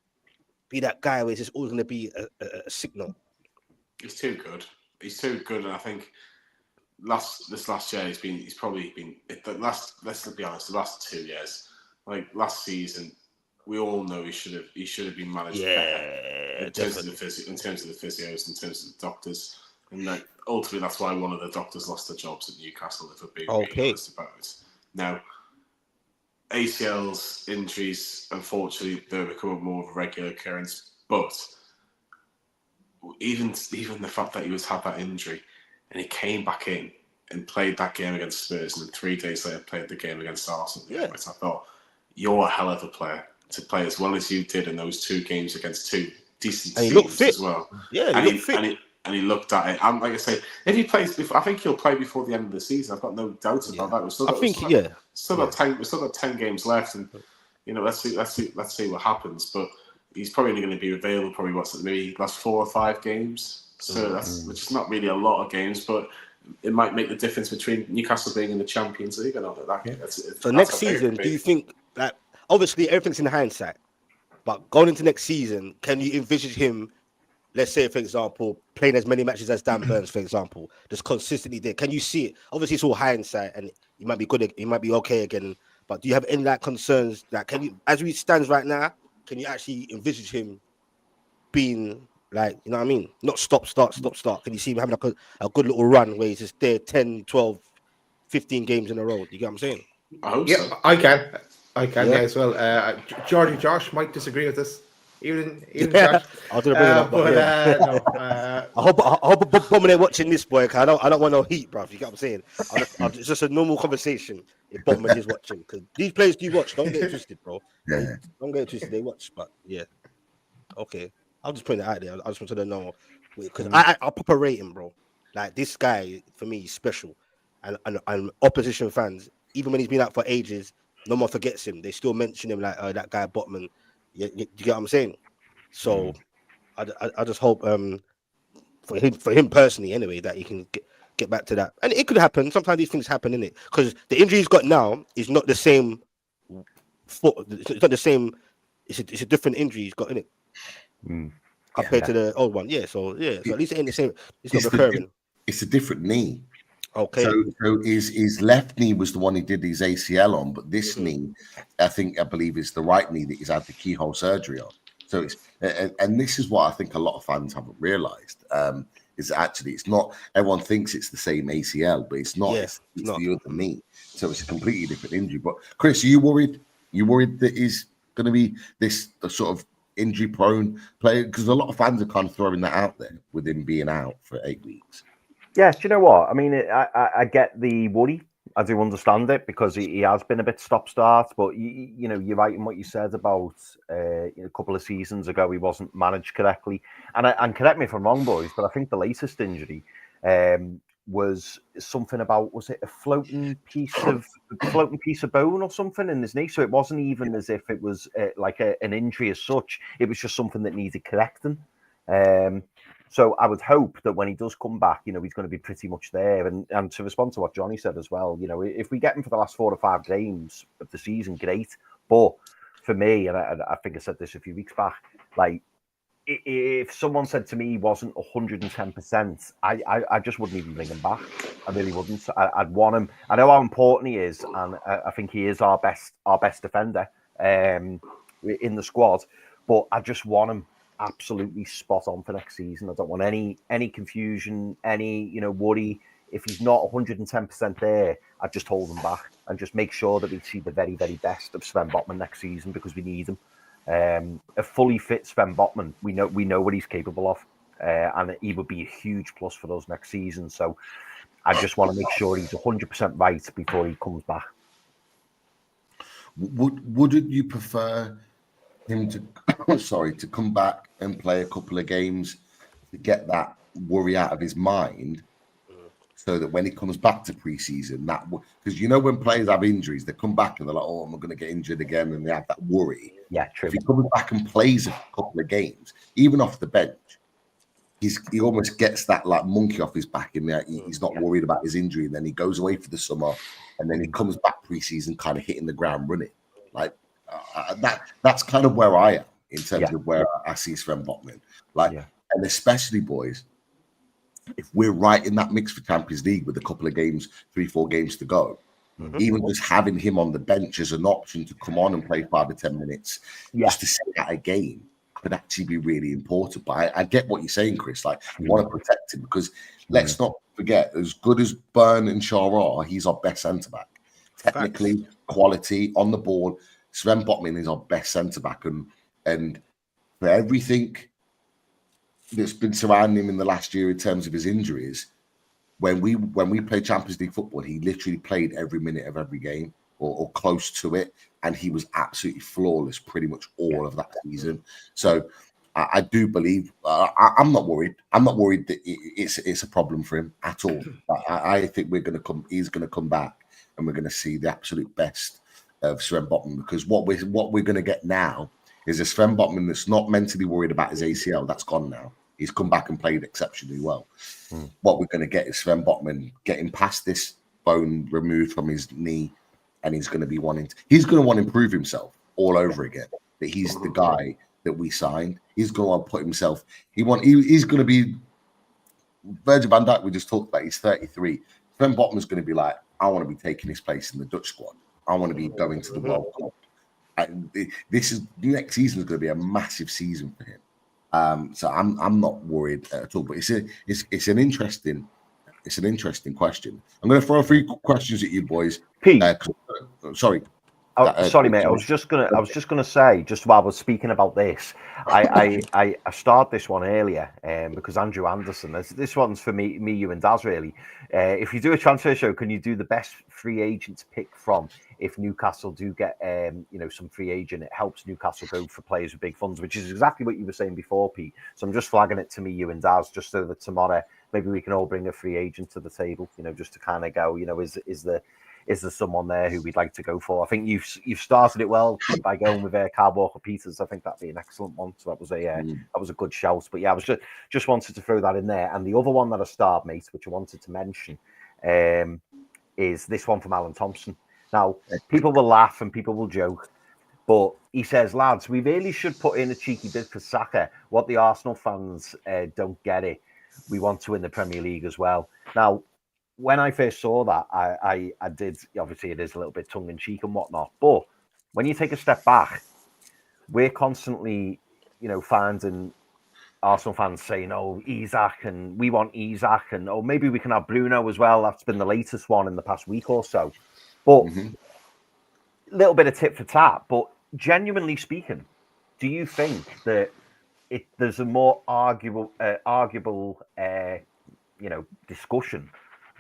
be that guy where it's just always going to be a signal? He's too good. He's too good. And I think this last year he's probably been let's be honest, the last 2 years, like last season, we all know he should have been managed better in terms of the physios, in terms of the doctors. And ultimately, that's why one of the doctors lost their jobs at Newcastle, if we're being really honest about it. Now, ACLs, injuries, unfortunately, they're becoming more of a regular occurrence. But even the fact that he had that injury and he came back in and played that game against Spurs and then 3 days later played the game against Arsenal. Yeah. I thought, you're a hell of a player to play as well as you did in those 2 games against 2 decent teams as well. Yeah, he looked fit. And he looked at it. And like I say, if he plays before, I think he'll play before the end of the season. I've got no doubt about that. We've still got 10 games left, and let's see what happens. But he's probably only going to be available maybe last 4 or 5 games. So which is not really a lot of games, but it might make the difference between Newcastle being in the Champions League and all that. So next season, do you think obviously everything's in hindsight, but going into next season, can you envisage him? Let's say, for example, playing as many matches as Dan Burns, for example, just consistently there. Can you see it? Obviously, it's all hindsight, and he might be good. He might be okay again. But do you have any concerns that as we stands right now, can you actually envisage him being you know what I mean? Not stop, start. Can you see him having a good little run where he's just there 10, 12, 15 games in a row? Do you get what I'm saying? I hope so. I can as well. Josh might disagree with this. Even Josh. I was gonna bring it up, but I hope Botman ain't watching this, boy. Cause I don't want no heat, bro. You get what I'm saying? It's just a normal conversation if Botman is watching. Because these players do watch. Don't get it twisted, bro. Yeah. Don't get it twisted. They watch, but yeah. Okay, I'll just put it out there. I just want to know because I'll pop a rating, bro. Like this guy for me is special, and opposition fans, even when he's been out for ages, no one forgets him. They still mention him like that guy Botman. You get what I'm saying? So I just hope for him personally anyway that he can get back to that. And it could happen. Sometimes these things happen, innit? Because the injury he's got now is not the same foot. It's not the same. It's a different injury he's got, innit? Compared to the old one. Yeah. So at least it ain't the same. It's not recurring. It's a different knee. Okay. So his left knee was the one he did his ACL on, but this knee, I believe, is the right knee that he's had the keyhole surgery on. So it's and this is what I think a lot of fans haven't realised. Is actually it's not. Everyone thinks it's the same ACL, but it's not. Yeah, it's the other knee. So it's a completely different injury. But Chris, are you worried? You worried that he's going to be this the sort of injury-prone player? Because a lot of fans are kind of throwing that out there with him being out for 8 weeks. Yeah, do you know what? I mean, I get the worry. I do understand it because he has been a bit stop-start. But you know, you're right in what you said about a couple of seasons ago he wasn't managed correctly. And correct me if I'm wrong, boys, but I think the latest injury was something about, was it a floating piece of bone or something in his knee? So it wasn't even as if it was like an injury as such. It was just something that needed correcting. So I would hope that when he does come back, you know, he's going to be pretty much there. And to respond to what Johnny said as well, you know, if we get him for the last 4 or 5 games of the season, great. But for me, and I think I said this a few weeks back, like, if someone said to me he wasn't 110%, I just wouldn't even bring him back. I really wouldn't. I'd want him. I know how important he is, and I think he is our best defender in the squad. But I just want him absolutely spot on for next season. I don't want any confusion, any worry. If he's not 110% there, I'd just hold him back and just make sure that we see the very, very best of Sven Botman next season, because we need him. A fully fit Sven Botman, we know what he's capable of, and he would be a huge plus for us next season. So I just want to make sure he's 100% right before he comes back. Wouldn't you prefer him to come back and play a couple of games to get that worry out of his mind, so that when he comes back to preseason, because when players have injuries, they come back and they're like, "Oh, I'm going to get injured again," and they have that worry. Yeah, true. If he comes back and plays a couple of games, even off the bench, he almost gets that like monkey off his back, and he's not worried about his injury. And then he goes away for the summer, and then he comes back preseason, kind of hitting the ground running. Like that's kind of where I am in terms of where I see Sven Botman. And especially, boys, if we're right in that mix for Champions League with a couple of games, 3-4 games to go, even just having him on the bench as an option to come on and play 5 or 10 minutes just to see out a game could actually be really important. But I get what you're saying, Chris. Like, you want to protect him, because let's not forget, as good as Byrne and Shaw are, he's our best centre-back. Technically, quality, on the ball, Sven Botman is our best centre-back. And for everything that's been surrounding him in the last year in terms of his injuries, when we played Champions League football, he literally played every minute of every game or close to it, and he was absolutely flawless pretty much all of that season. So I do believe I'm not worried. I'm not worried that it's a problem for him at all. I think he's going to come back, and we're going to see the absolute best of Sven Botman, because what we're going to get now is a Sven Botman that's not mentally worried about his ACL. That's gone now. He's come back and played exceptionally well. What we're going to get is Sven Botman getting past this bone removed from his knee, and he's going to want to improve himself all over again. That he's the guy that we signed. He's going to want to put himself. He's going to be Virgil van Dijk. We just talked about. He's 33. Sven Botman's going to be like, I want to be taking his place in the Dutch squad. I want to be going to the World Cup. And next season is going to be a massive season for him. So I'm not worried at all. But it's an interesting question. I'm going to throw a few questions at you, boys. Pete, sorry. Sorry, mate. I was just gonna say, just while we're speaking about this, I started this one earlier, because Andrew Anderson. This one's for me, you, and Daz. Really, if you do a transfer show, can you do the best free agent to pick from? If Newcastle do get some free agent, it helps Newcastle go for players with big funds, which is exactly what you were saying before, Pete. So I'm just flagging it to me, you, and Daz, just so that tomorrow maybe we can all bring a free agent to the table. Just to kind of go, is there someone there who we'd like to go for? I think you've started it well by going with Kyle Walker-Peters. I think that'd be an excellent one. So that was a good shout. But yeah, I was just wanted to throw that in there. And the other one that I started, mate, which I wanted to mention, is this one from Alan Thompson. Now, people will laugh and people will joke, but he says, lads, we really should put in a cheeky bid for Saka. What the Arsenal fans don't get it. We want to win the Premier League as well. Now, when I first saw that, I did, obviously it is a little bit tongue-in-cheek and whatnot, but when you take a step back, we're constantly, finding Arsenal fans saying, oh, Isak, and we want Isak, and oh, maybe we can have Bruno as well. That's been the latest one in the past week or so. But a little bit of tit for tat, but genuinely speaking, do you think that there's a more arguable, discussion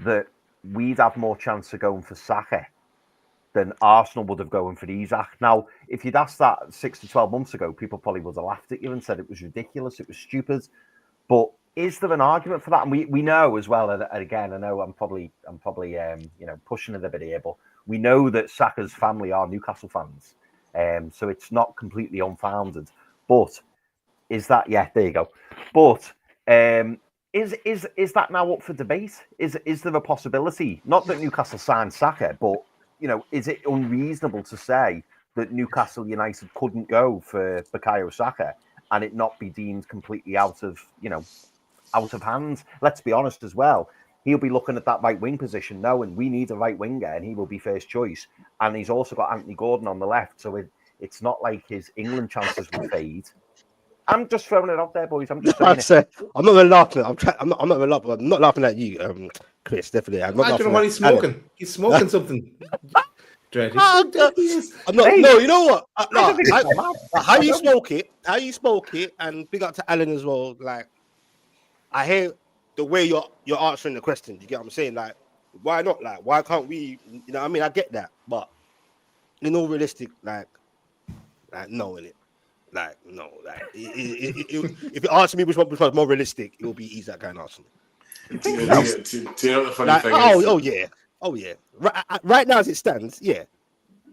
that we'd have more chance of going for Saka than Arsenal would have going for Isak? Now, if you'd asked that 6 to 12 months ago, people probably would have laughed at you and said it was ridiculous, it was stupid. But is there an argument for that? And we know as well, and again, I know I'm probably pushing it a bit here, but we know that Saka's family are Newcastle fans, so it's not completely unfounded. But is that there you go? But is that now up for debate? Is there a possibility? Not that Newcastle signed Saka, but is it unreasonable to say that Newcastle United couldn't go for Bukayo Saka and it not be deemed completely out of hand? Let's be honest as well. He'll be looking at that right wing position knowing we need a right winger and he will be first choice. And he's also got Anthony Gordon on the left, so it's not like his England chances will fade. I'm just throwing it out there, boys. I'm just saying I'm not gonna laugh. I'm not gonna laugh. I'm not laughing at you, Chris. Definitely. I'm not I don't know laughing what at he's smoking. Alan. He's smoking something. Dread. I'm not. Hey. No, you know what? How you spoke it, and big up to Alan as well. Like, I hear the way you're answering the question. Do you get what I'm saying? Like, why not? Like, why can't we? You know what I mean? I get that, but in all realistic, like no, innit? Like, no, like if you ask me which one's more realistic, it will be Isak and Arsenal. Do you know the funny thing is? Oh yeah. Right now as it stands, yeah.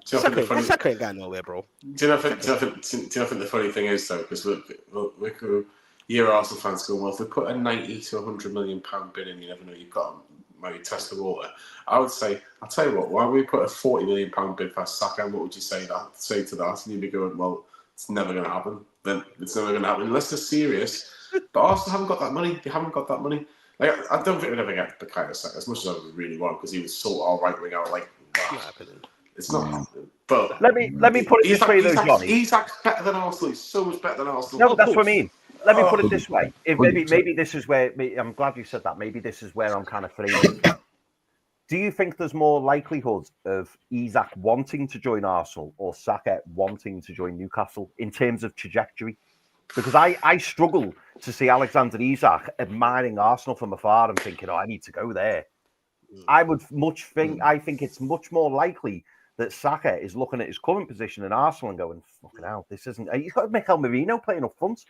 Saka ain't going nowhere, bro. Do you know think the funny thing is though? Because you're Arsenal fans going, well, if we put a 90 to 100 million pound bid in, you never know, you've got maybe test the water. I would say, I'll tell you what, why would we put a 40 million pound bid for Saka? And what would you say to that? And you'd be going, well, it's never going to happen. Then it's never going to happen unless they're serious. But Arsenal haven't got that money. They haven't got that money. Like, I don't think we'd ever get Bukayo Saka as much as I would really want because he was sort our right wing out. Like, it's not happening. But let me put it this way, though, Johnny. Isak's better than Arsenal. He's so much better than Arsenal. No, that's what I mean. Let me put it this way. Maybe this is where I'm glad you said that. Maybe this is where I'm kind of framing. Do you think there's more likelihood of Isak wanting to join Arsenal or Saka wanting to join Newcastle in terms of trajectory? Because I struggle to see Alexander Isak admiring Arsenal from afar and thinking, I need to go there. I think it's much more likely that Saka is looking at his current position in Arsenal and going, fucking hell, this isn't... You've got Mikel Merino playing up front.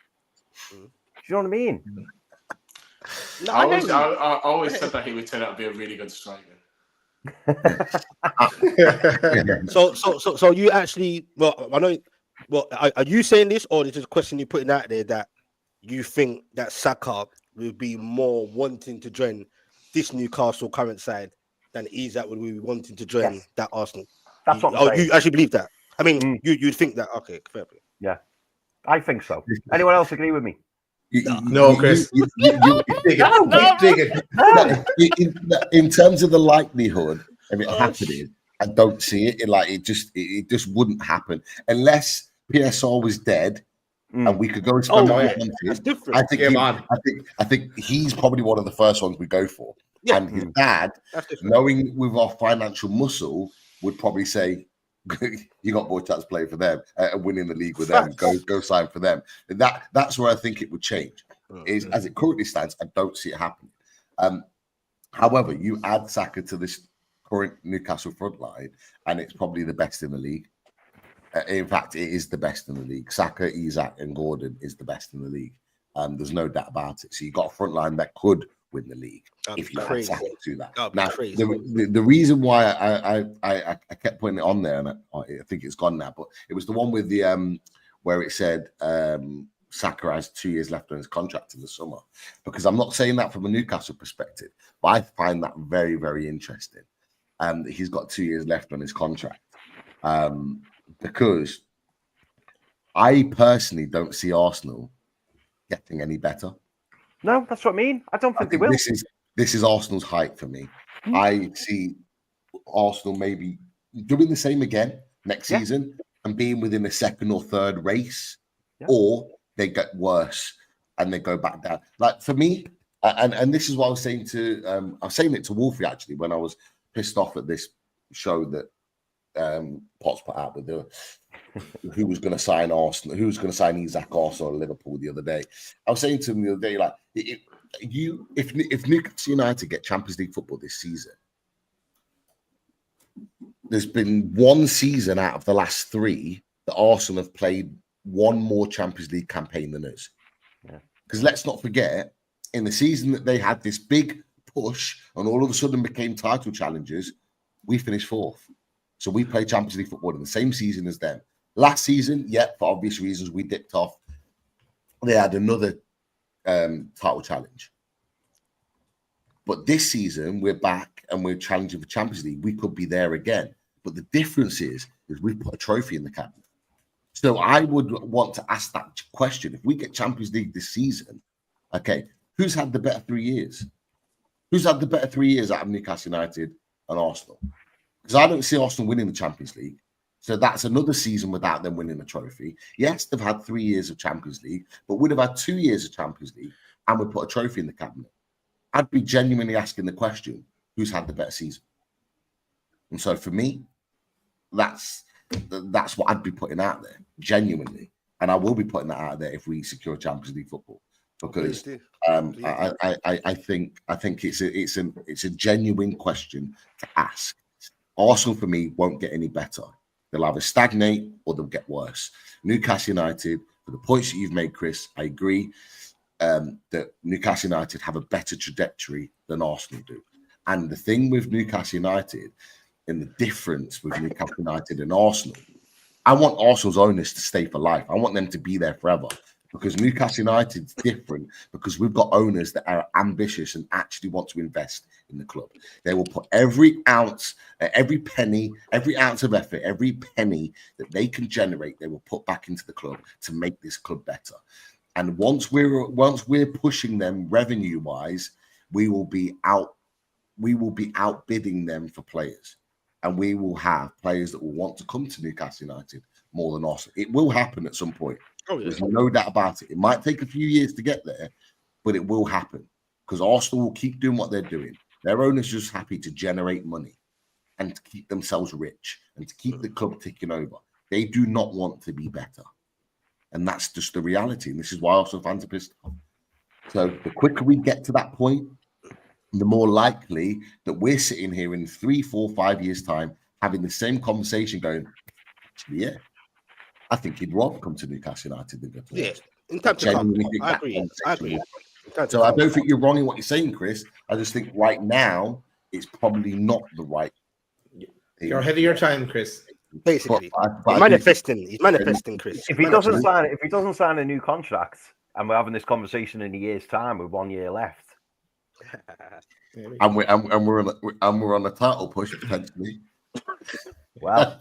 Do you know what I mean? No, I always said that he would turn out to be a really good striker. So you actually, well, I know. Well, are you saying this, or is it a question you're putting out there that you think that Saka will be more wanting to join this Newcastle current side than Isak would be wanting to join that Arsenal? That's what I'm saying. You actually believe that? I mean, you'd think that? Okay, fair play. Yeah, I think so. Anyone else agree with me? No, Chris. You dig it. In terms of the likelihood of it happening, I don't see it. It just wouldn't happen unless PSR was dead and we could go and spend that's different. I think he's probably one of the first ones we go for. Yeah. And his dad, knowing with our financial muscle, would probably say, you got more chance to play for them and winning the league with them. Go sign for them. That's where I think it would change. Is as it currently stands, I don't see it happening. However, you add Saka to this current Newcastle front line, and it's probably the best in the league. In fact, it is the best in the league. Saka, Isak, and Gordon is the best in the league. There's no doubt about it. So you got a front line that could win the league if you add Saka to that. Now, the reason why I kept putting it on there, and I think it's gone now, but it was the one with the where it said Saka has 2 years left on his contract in the summer. Because I'm not saying that from a Newcastle perspective, but I find that very, very interesting. He's got 2 years left on his contract. Because I personally don't see Arsenal getting any better. No, that's what I mean. I don't think they will. This is Arsenal's height for me. I see Arsenal maybe doing the same again next season and being within a second or third race, or they get worse and they go back down. Like for me, and this is what I was saying to I was saying it to Wolfie actually when I was pissed off at this show that Potts put out with who was going to sign Arsenal, who was going to sign Isak, Arsenal, or Liverpool the other day. I was saying to him the other day, like, if Newcastle United get Champions League football this season, there's been one season out of the last 3 that Arsenal have played one more Champions League campaign than us. Because let's not forget, in the season that they had this big push and all of a sudden became title challengers, we finished 4th. So we played Champions League football in the same season as them. Last season, for obvious reasons, we dipped off. They had another title challenge. But this season, we're back and we're challenging for Champions League. We could be there again. But the difference is we've put a trophy in the cabinet. So I would want to ask that question. If we get Champions League this season, okay, who's had the better 3 years? Who's had the better 3 years out of Newcastle United and Arsenal? Because I don't see Arsenal winning the Champions League. So that's another season without them winning a trophy. Yes, they've had 3 years of Champions League, but we'd have had 2 years of Champions League and we put a trophy in the cabinet. I'd be genuinely asking the question, who's had the better season? And so for me, that's what I'd be putting out there, genuinely. And I will be putting that out there if we secure Champions League football. Because I think it's a genuine question to ask. Arsenal, for me, won't get any better. They'll either stagnate or they'll get worse. Newcastle United, for the points that you've made, Chris, I agree that Newcastle United have a better trajectory than Arsenal do. And the thing with Newcastle United, and the difference with Newcastle United and Arsenal, I want Arsenal's owners to stay for life. I want them to be there forever. Because Newcastle United's different because we've got owners that are ambitious and actually want to invest in the club. They will put every ounce, every penny, every ounce of effort, every penny that they can generate, they will put back into the club to make this club better. And once we're pushing them revenue-wise, we will be outbidding them for players. And we will have players that will want to come to Newcastle United more than Arsenal. It will happen at some point. Oh, yeah. There's no doubt about it. It might take a few years to get there, but it will happen because Arsenal will keep doing what they're doing. Their owners are just happy to generate money and to keep themselves rich and to keep the club ticking over. They do not want to be better. And that's just the reality. And this is why Arsenal fans are pissed off. So the quicker we get to that point, the more likely that we're sitting here in 3, 4, 5 years' time having the same conversation going, actually, yeah, I think he'd rather come to Newcastle United than go to Arsenal. In time to come. I agree. So I don't think you're wrong in what you're saying, Chris. I just think right now it's probably not the right thing. You're ahead of your time, Chris. Basically, he's manifesting, Chris. If he doesn't sign a new contract, and we're having this conversation in a year's time with 1 year left, and we're on a title push potentially. Well.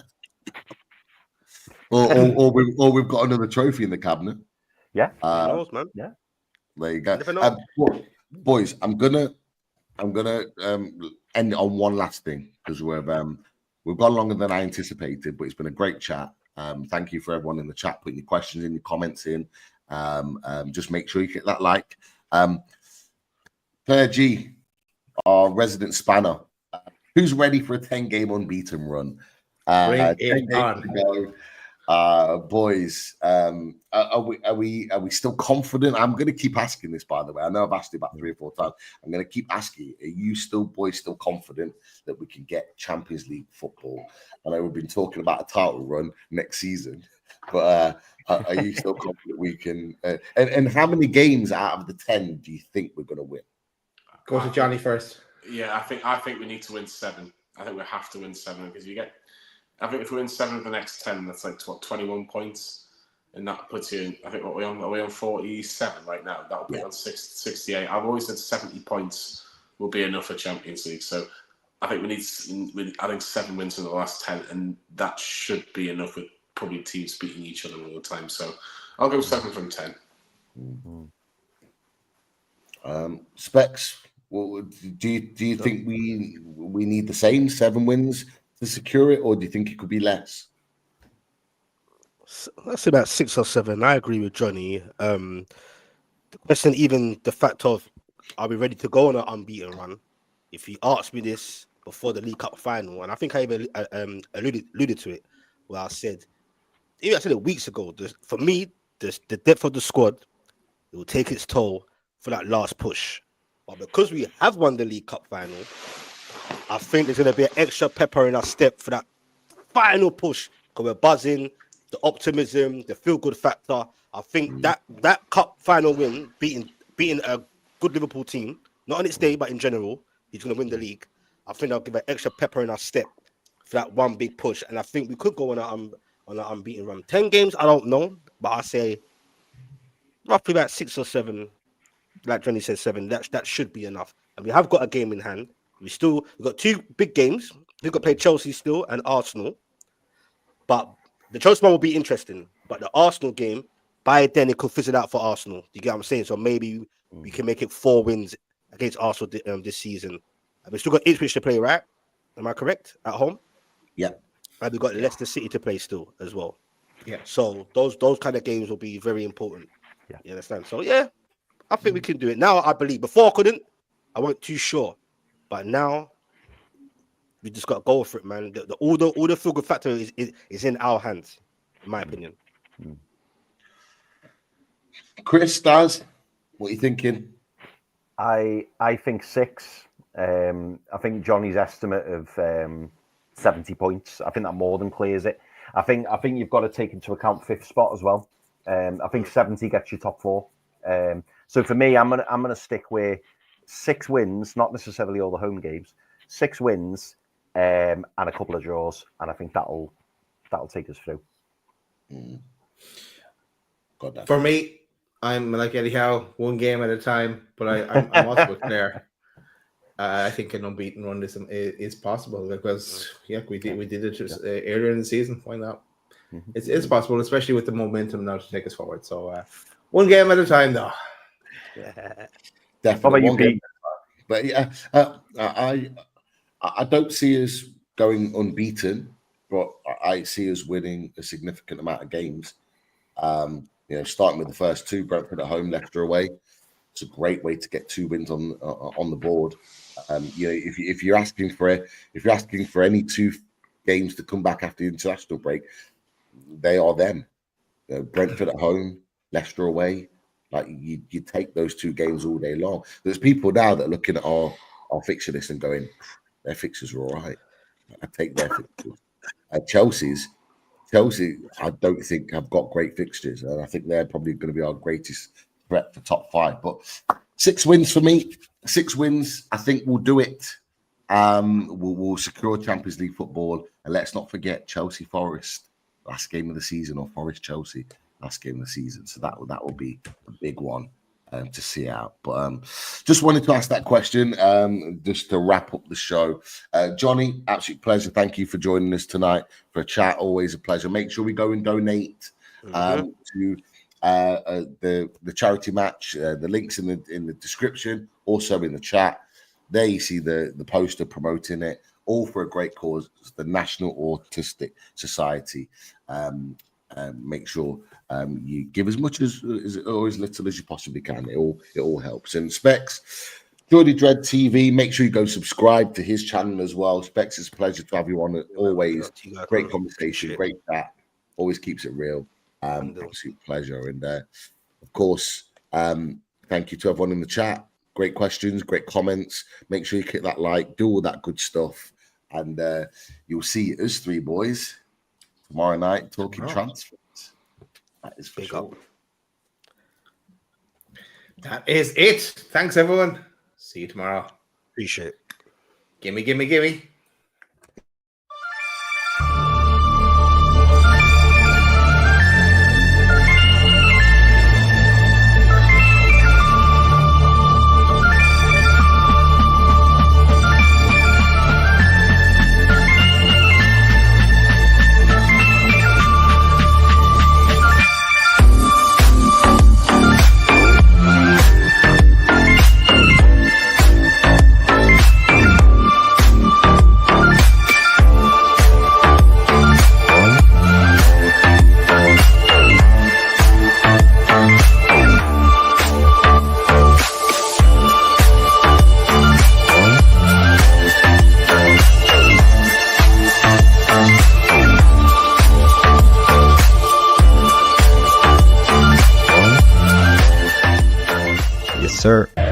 Or we've got another trophy in the cabinet. Yeah, man. Yeah, there you go. Boys, I'm gonna end it on one last thing because we've gone longer than I anticipated, but it's been a great chat. Thank you for everyone in the chat putting your questions in, your comments in. Just make sure you hit that like. Claire G, our resident spanner, who's ready for a 10-game unbeaten run? Bring it on. Boys, are we still confident? I'm going to keep asking this, by the way. I know I've asked you about 3 or 4 times. I'm going to keep asking you, are you still confident that we can get Champions League football? I know we've been talking about a title run next season, but are you still confident we can? And how many games out of the 10 do you think we're going to win? Go to Johnny first. Yeah, I think we need to win 7. I think we have to win 7 because I think if we win 7 of the next 10, that's like 21 points, and that puts you in. I think are we on 47 right now? That will be on 68. I've always said 70 points will be enough for Champions League. So I think we need 7 wins in the last 10, and that should be enough with probably teams beating each other all the time. So I'll go 7 from 10. Specs. Well, do you think we need the same 7 wins to secure it, or do you think it could be less? That's about 6 or 7. I agree with Johnny. The question, even the fact of, are we ready to go on an unbeaten run? If he asks me this before the League Cup final, and I think I even alluded to it, where I said it weeks ago. For me, the depth of the squad, it will take its toll for that last push. But because we have won the League Cup final, I think there's going to be an extra pepper in our step for that final push, because we're buzzing, the optimism, the feel-good factor. I think that cup final win, beating a good Liverpool team, not on its day, but in general, he's going to win the league. I think I'll give an extra pepper in our step for that one big push. And I think we could go on an unbeaten run. 10 games, I don't know, but I say roughly about 6 or 7, like Johnny said, 7. That should be enough. And we have got a game in hand. We've got 2 big games. We've got to play Chelsea still and Arsenal. But the Chelsea one will be interesting. But the Arsenal game, by then it could fizzle out for Arsenal. You get what I'm saying? So maybe we can make it 4 wins against Arsenal this season. And we've still got Ipswich to play, right? Am I correct? At home? Yeah. And we've got Leicester City to play still as well. Yeah. So those kind of games will be very important. Yeah. You understand? So yeah, I think we can do it. Now I believe. Before I couldn't. I wasn't too sure. But now we just got to go for it, man. All the feel good factor is in our hands, in my opinion. Chris, Daz, what are you thinking? I think 6. I think Johnny's estimate of 70 points. I think that more than clears it. I think you've got to take into account 5th spot as well. I think 70 gets you top 4. So for me, I'm gonna stick with 6 wins, not necessarily all the home games. 6 wins and a couple of draws, and I think that'll take us through. Got that. For me, I'm like Eddie Howe, 1 game at a time, but I'm also with Claire. I think an unbeaten run is possible, because we did it just earlier in the season. Why not? It's possible, especially with the momentum now to take us forward. So 1 game at a time, though. Definitely. What about you, Pete? But yeah, I don't see us going unbeaten, but I see us winning a significant amount of games. Starting with the first 2, Brentford at home, Leicester away. It's a great way to get 2 wins on the board. If you're asking for any 2 games to come back after the international break, they are them. Brentford at home, Leicester away. Like you take those 2 games all day long. There's people now that are looking at our fixture list and going, their fixtures are all right. I take their fixtures. Chelsea, I don't think have got great fixtures, and I think they're probably going to be our greatest threat for top 5. But 6 wins for me. 6 wins, I think we'll do it. We'll secure Champions League football, and let's not forget Chelsea Forest, last game of the season, or Forest Chelsea, last game of the season. So that will be a big one to see out. But just wanted to ask that question just to wrap up the show. Johnny, absolute pleasure. Thank you for joining us tonight for a chat. Always a pleasure. Make sure we go and donate to the charity match. The links in the description, also in the chat. There you see the poster promoting it, all for a great cause, the National Autistic Society. Make sure you give as much as or as little as you possibly can. It all helps. And Specs, Geordie Dread TV, make sure you go subscribe to his channel as well. Specs, it's a pleasure to have you on. Always great conversation, great chat. Always keeps it real. Absolute pleasure. And of course, thank you to everyone in the chat. Great questions, great comments. Make sure you click that like, do all that good stuff, and you'll see us 3 boys tomorrow night talking transfers. That is for sure. That is it. Thanks, everyone. See you tomorrow. Appreciate it. Gimme. sir.